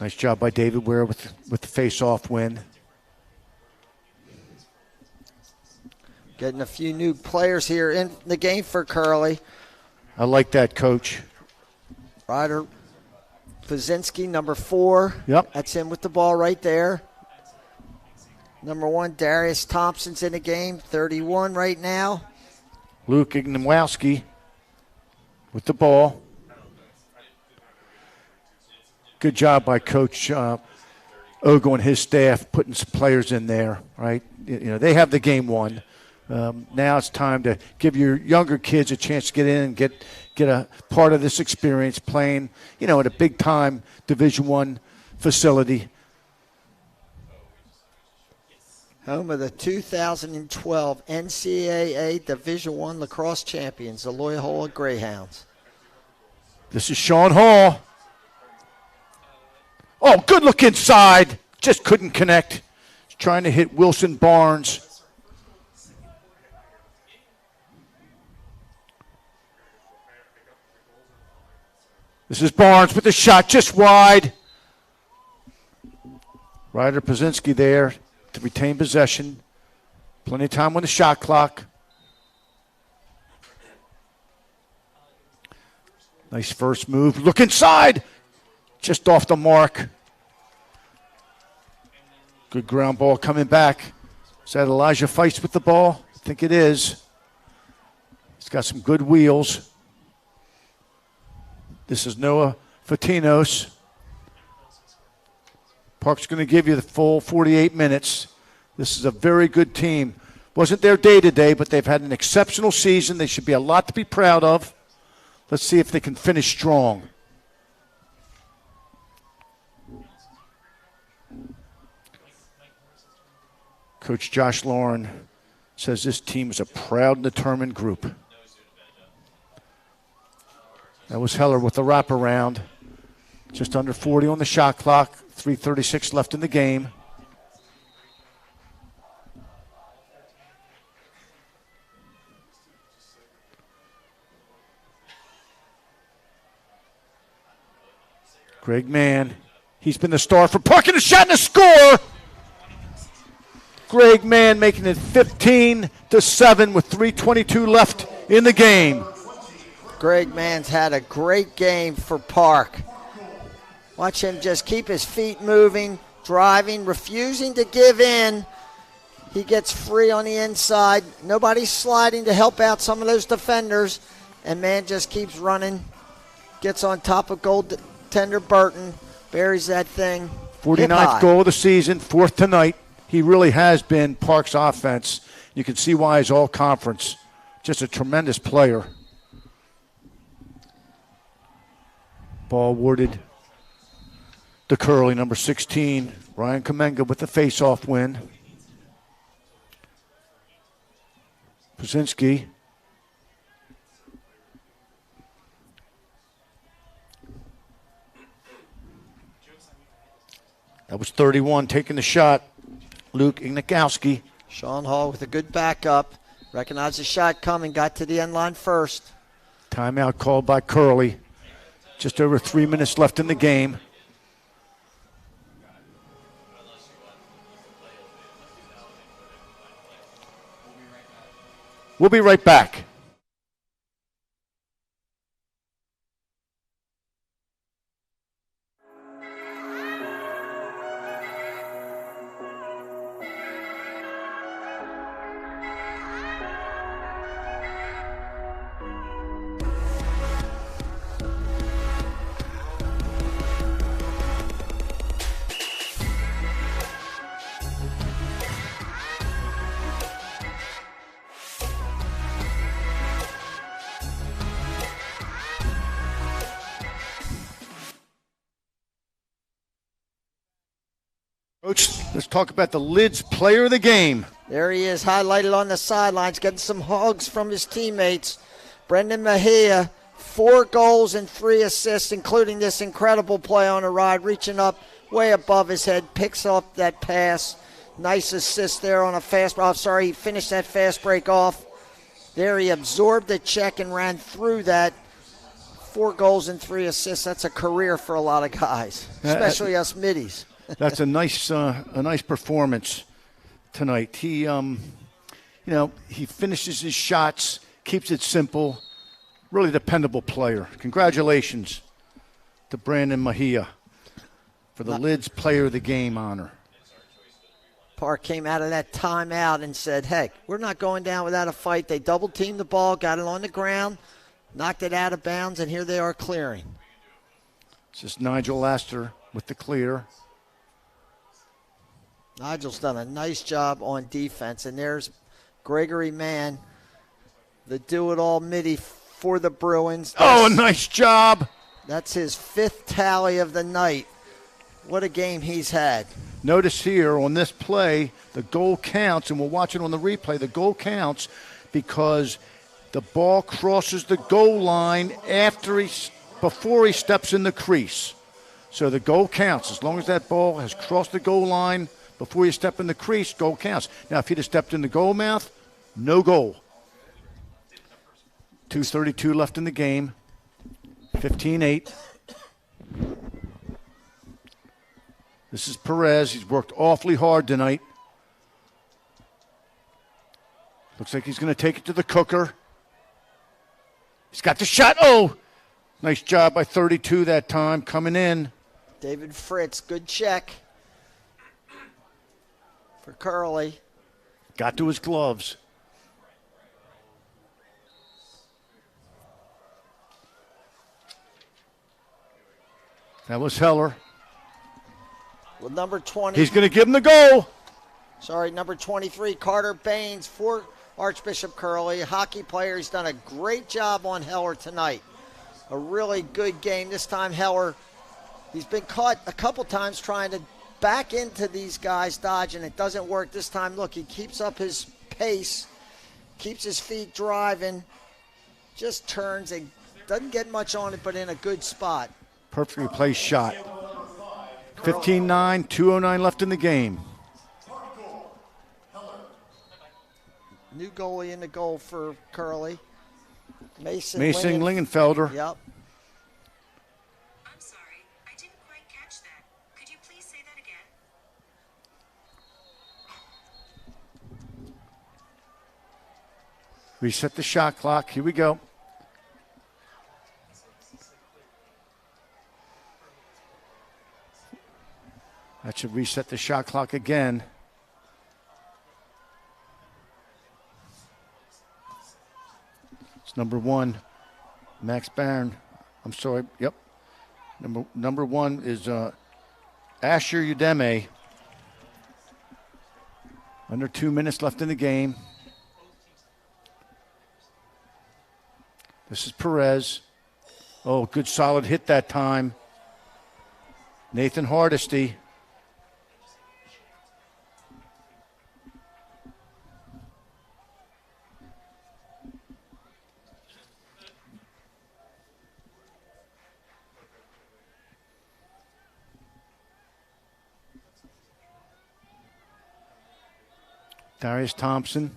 Nice job by David Ware with the face-off win. getting a few new players here in the game for Curley. I like that, Coach. Ryder Pazinski, number 4. Yep. That's him with the ball right there. Number 1, Darius Thompson's in the game, 31 right now. Luke Ignimowski with the ball. Good job by Coach Ogo and his staff putting some players in there, right? You know, they have the game won. Now it's time to give your younger kids a chance to get in and get a part of this experience playing, you know, at a big-time Division I facility. Home of the 2012 NCAA Division I lacrosse champions, the Loyola Greyhounds. This is Sean Hall. Oh, good look inside. Just couldn't connect. He's trying to hit Wilson Barnes. This is Barnes with the shot just wide. Ryder Pazinski there to retain possession. Plenty of time on the shot clock. Nice first move. Look inside. Just off the mark. Good ground ball coming back. Is that Elijah Feist with the ball? I think it is. He's got some good wheels. This is Noah Fatinos. Park's going to give you the full 48 minutes. This is a very good team. Wasn't their day today, but they've had an exceptional season. They should be a lot to be proud of. Let's see if they can finish strong. Coach Josh Lauren says this team is a proud and determined group. That was Heller with the wraparound. Just under 40 on the shot clock. 3:36 left in the game. Greg Mann. He's been the star for Park, and a shot and a score. Greg Mann making it 15-7 with 3:22 left in the game. Greg Mann's had a great game for Park. Watch him just keep his feet moving, driving, refusing to give in. He gets free on the inside. Nobody's sliding to help out some of those defenders. And Mann just keeps running, gets on top of goaltender Burton, buries that thing. 49th goal of the season, 4th tonight. He really has been Park's offense. You can see why he's all conference. Just a tremendous player. Ball awarded to Curley, number 16. Ryan Kamenga with the face-off win. Pazinski. That was 31 taking the shot. Luke Ignakowski. Sean Hall with a good backup. Recognized the shot coming, got to the end line first. Timeout called by Curley. Just over 3 minutes left in the game. We'll be right back. Coach, let's talk about the Lids player of the game. There he is, highlighted on the sidelines, getting some hugs from his teammates. Brendan Mejia, 4 goals and 3 assists, including this incredible play on the ride, reaching up way above his head, picks up that pass. Nice assist there on a fast break. He finished that fast break off. There he absorbed the check and ran through that. 4 goals and 3 assists. That's a career for a lot of guys, especially us middies. That's a nice performance tonight. He, he finishes his shots, keeps it simple. Really dependable player. Congratulations to Brandon Mejia for the Lids player of the game honor. Park came out of that timeout and said, heck, we're not going down without a fight. They double-teamed the ball, got it on the ground, knocked it out of bounds, and here they are clearing. It's just Nigel Laster with the clear. Nigel's done a nice job on defense, and there's Gregory Mann, the do-it-all midi for the Bruins. A nice job. That's his 5th tally of the night. What a game he's had. Notice here on this play, the goal counts, and we'll watch it on the replay. The goal counts because the ball crosses the goal line before he steps in the crease. So the goal counts. As long as that ball has crossed the goal line before you step in the crease, goal counts. Now, if he'd have stepped in the goal mouth, no goal. 2:32 left in the game. 15-8. This is Perez. He's worked awfully hard tonight. Looks like he's going to take it to the cooker. He's got the shot. Oh! Nice job by 32 that time, coming in. David Fritz, good check for Curley. Got to his gloves. That was Heller. With number 20. He's going to give him the goal. Sorry, number 23, Carter Baines for Archbishop Curley. A hockey player. He's done a great job on Heller tonight. A really good game. This time Heller, he's been caught a couple times trying to back into these guys, dodging. It doesn't work this time. Look, he keeps up his pace, keeps his feet driving, just turns and doesn't get much on it, but in a good spot. Perfectly placed shot. 15-9, 2:09 left in the game. New goalie in the goal for Curley. Mason Lingenfelder. Yep. I'm sorry, I didn't quite catch that. Could you please say that again? Reset the shot clock. Here we go. That should reset the shot clock again. It's number 1, Max Barron. I'm sorry. Yep. Number 1 is Asher Udeme. Under 2 minutes left in the game. This is Perez. Oh, good solid hit that time. Nathan Hardesty. Darius Thompson.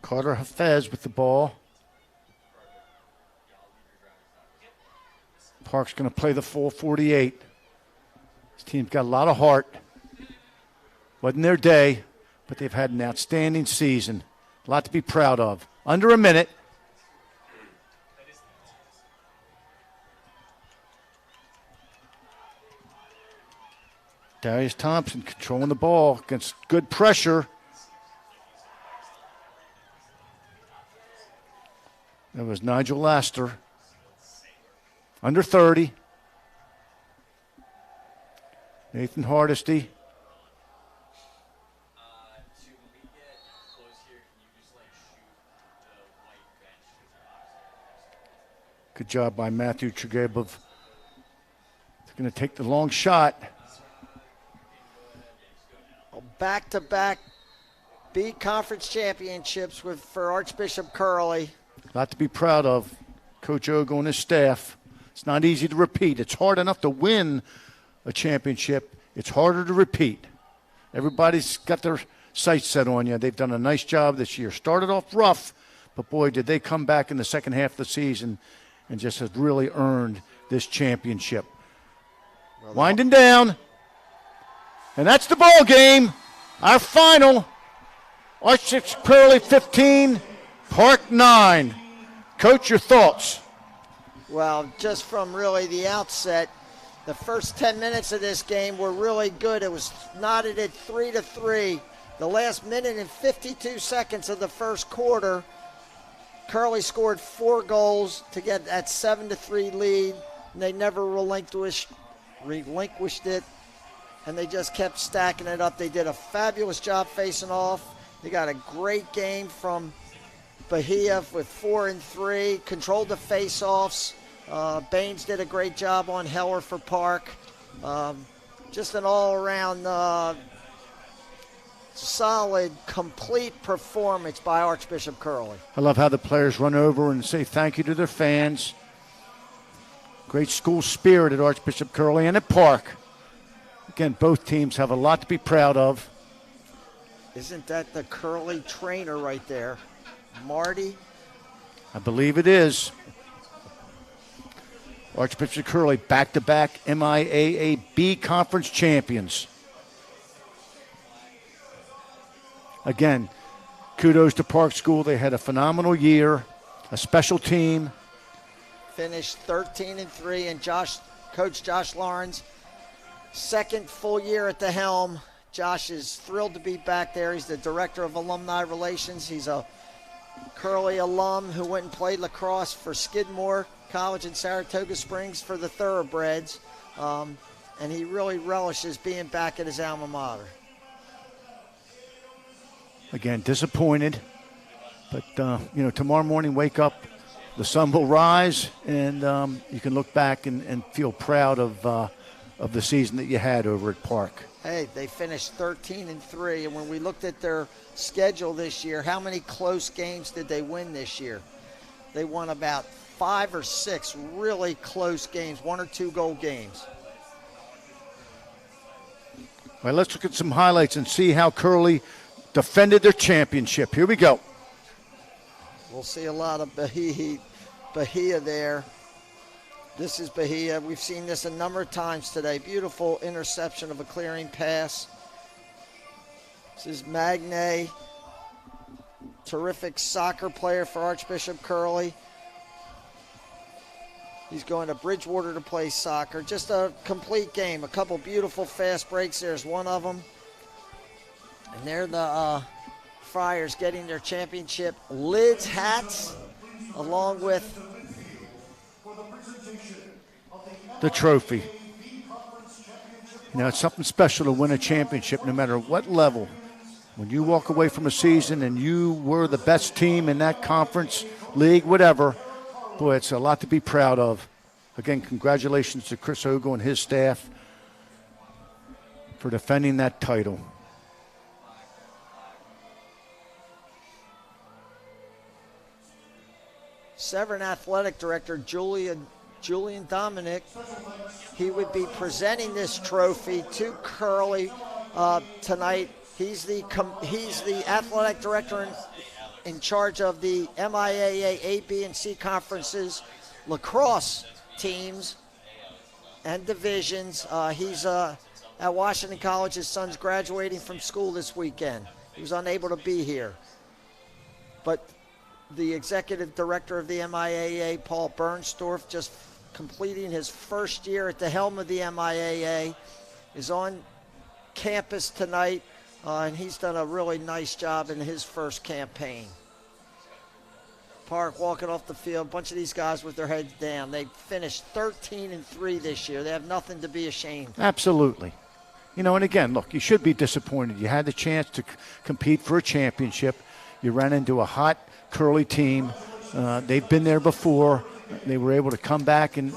Carter Hafez with the ball. Park's going to play the full 48. This team's got a lot of heart. Wasn't their day, but they've had an outstanding season. A lot to be proud of. Under a minute. Darius Thompson controlling the ball against good pressure. That was Nigel Laster. Under 30. Nathan Hardesty. Good job by Matthew Tregebov. He's going to take the long shot. Back-to-back B Conference championships for Archbishop Curley. A lot to be proud of. Coach Ogle and his staff. It's not easy to repeat. It's hard enough to win a championship. It's harder to repeat. Everybody's got their sights set on you. They've done a nice job this year. Started off rough, but boy, did they come back in the second half of the season and just has really earned this championship. Winding down. And that's the ball game. Our final. Archbishop Curley 15, Park 9. Coach, your thoughts? Well, just from really the outset, the first 10 minutes of this game were really good. It was knotted at 3-3. The last minute and 52 seconds of the first quarter, Curley scored 4 goals to get that 7-3 lead, and they never relinquished it, and they just kept stacking it up. They did a fabulous job facing off. They got a great game from Bahia with 4 and 3, controlled the face-offs. Baines did a great job on Heller for Park. Just an all-around solid, complete performance by Archbishop Curley. I love how the players run over and say thank you to their fans. Great school spirit at Archbishop Curley and at Park. Again, both teams have a lot to be proud of. Isn't that the Curley trainer right there? Marty? I believe it is. Archbishop Curley back-to-back MIAA B Conference champions. Again, kudos to Park School. They had a phenomenal year, a special team. Finished 13-3, and Coach Josh Lawrence, second full year at the helm. Josh is thrilled to be back there. He's the director of alumni relations. He's a Curley alum who went and played lacrosse for Skidmore College in Saratoga Springs for the Thoroughbreds, and he really relishes being back at his alma mater. Again, disappointed, but tomorrow morning, wake up, the sun will rise, and you can look back and feel proud of the season that you had over at Park. Hey, they finished 13-3, and when we looked at their schedule this year, how many close games did they win this year? They won about 5 or 6 really close games, 1 or 2 goal games. All right, let's look at some highlights and see how Curley defended their championship. Here we go. We'll see a lot of Bahia there. This is Bahia. We've seen this a number of times today. Beautiful interception of a clearing pass. This is Magne. Terrific soccer player for Archbishop Curley. He's going to Bridgewater to play soccer. Just a complete game. A couple beautiful fast breaks. There's one of them. And there the Friars getting their championship lids, hats, along with the trophy. It's something special to win a championship no matter what level. When you walk away from a season and you were the best team in that conference, league, whatever, boy, it's a lot to be proud of. Again, congratulations to Chris Ogle and his staff for defending that title. Severn Athletic Director Julian Dominic, he would be presenting this trophy to Curley tonight. He's the athletic director in charge of the MIAA A, B, and C conferences lacrosse teams and divisions. He's at Washington College. His son's graduating from school this weekend. He was unable to be here. But the executive director of the MIAA, Paul Bernstorff, just completing his first year at the helm of the MIAA, is on campus tonight, and he's done a really nice job in his first campaign. Park walking off the field, a bunch of these guys with their heads down. They finished 13-3 this year. They have nothing to be ashamed. Absolutely. You know, and again, look, you should be disappointed. You had the chance to compete for a championship. You ran into a hot Curly team. They've been there before. They were able to come back and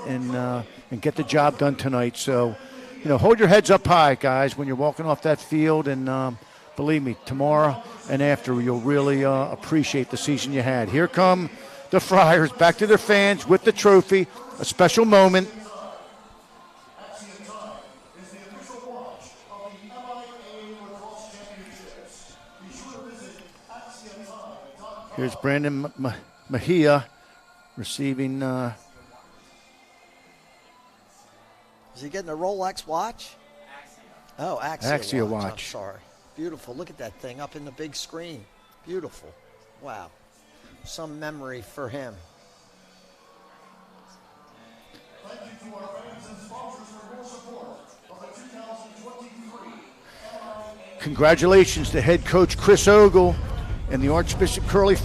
get the job done tonight. So, you know, hold your heads up high, guys, when you're walking off that field. And believe me, tomorrow and after, you'll really appreciate the season you had. Here come the Friars back to their fans with the trophy, a special moment. Here's Brandon Mejia receiving. Is he getting a Rolex watch? Oh, Axia watch. I'm sorry. Beautiful. Look at that thing up in the big screen. Beautiful. Wow. Some memory for him. Congratulations to head coach Chris Ogle and the Archbishop Curly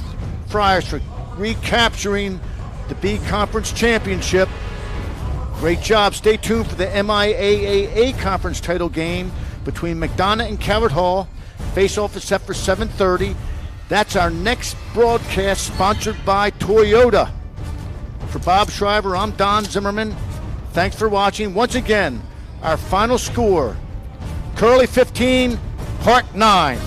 Friars for recapturing the B Conference Championship. Great job. Stay tuned for the MIAA Conference title game between McDonough and Coward Hall. Face-off is set for 7:30. That's our next broadcast, sponsored by Toyota. For Bob Shriver, I'm Don Zimmerman. Thanks for watching. Once again, our final score, Curly 15, Park 9.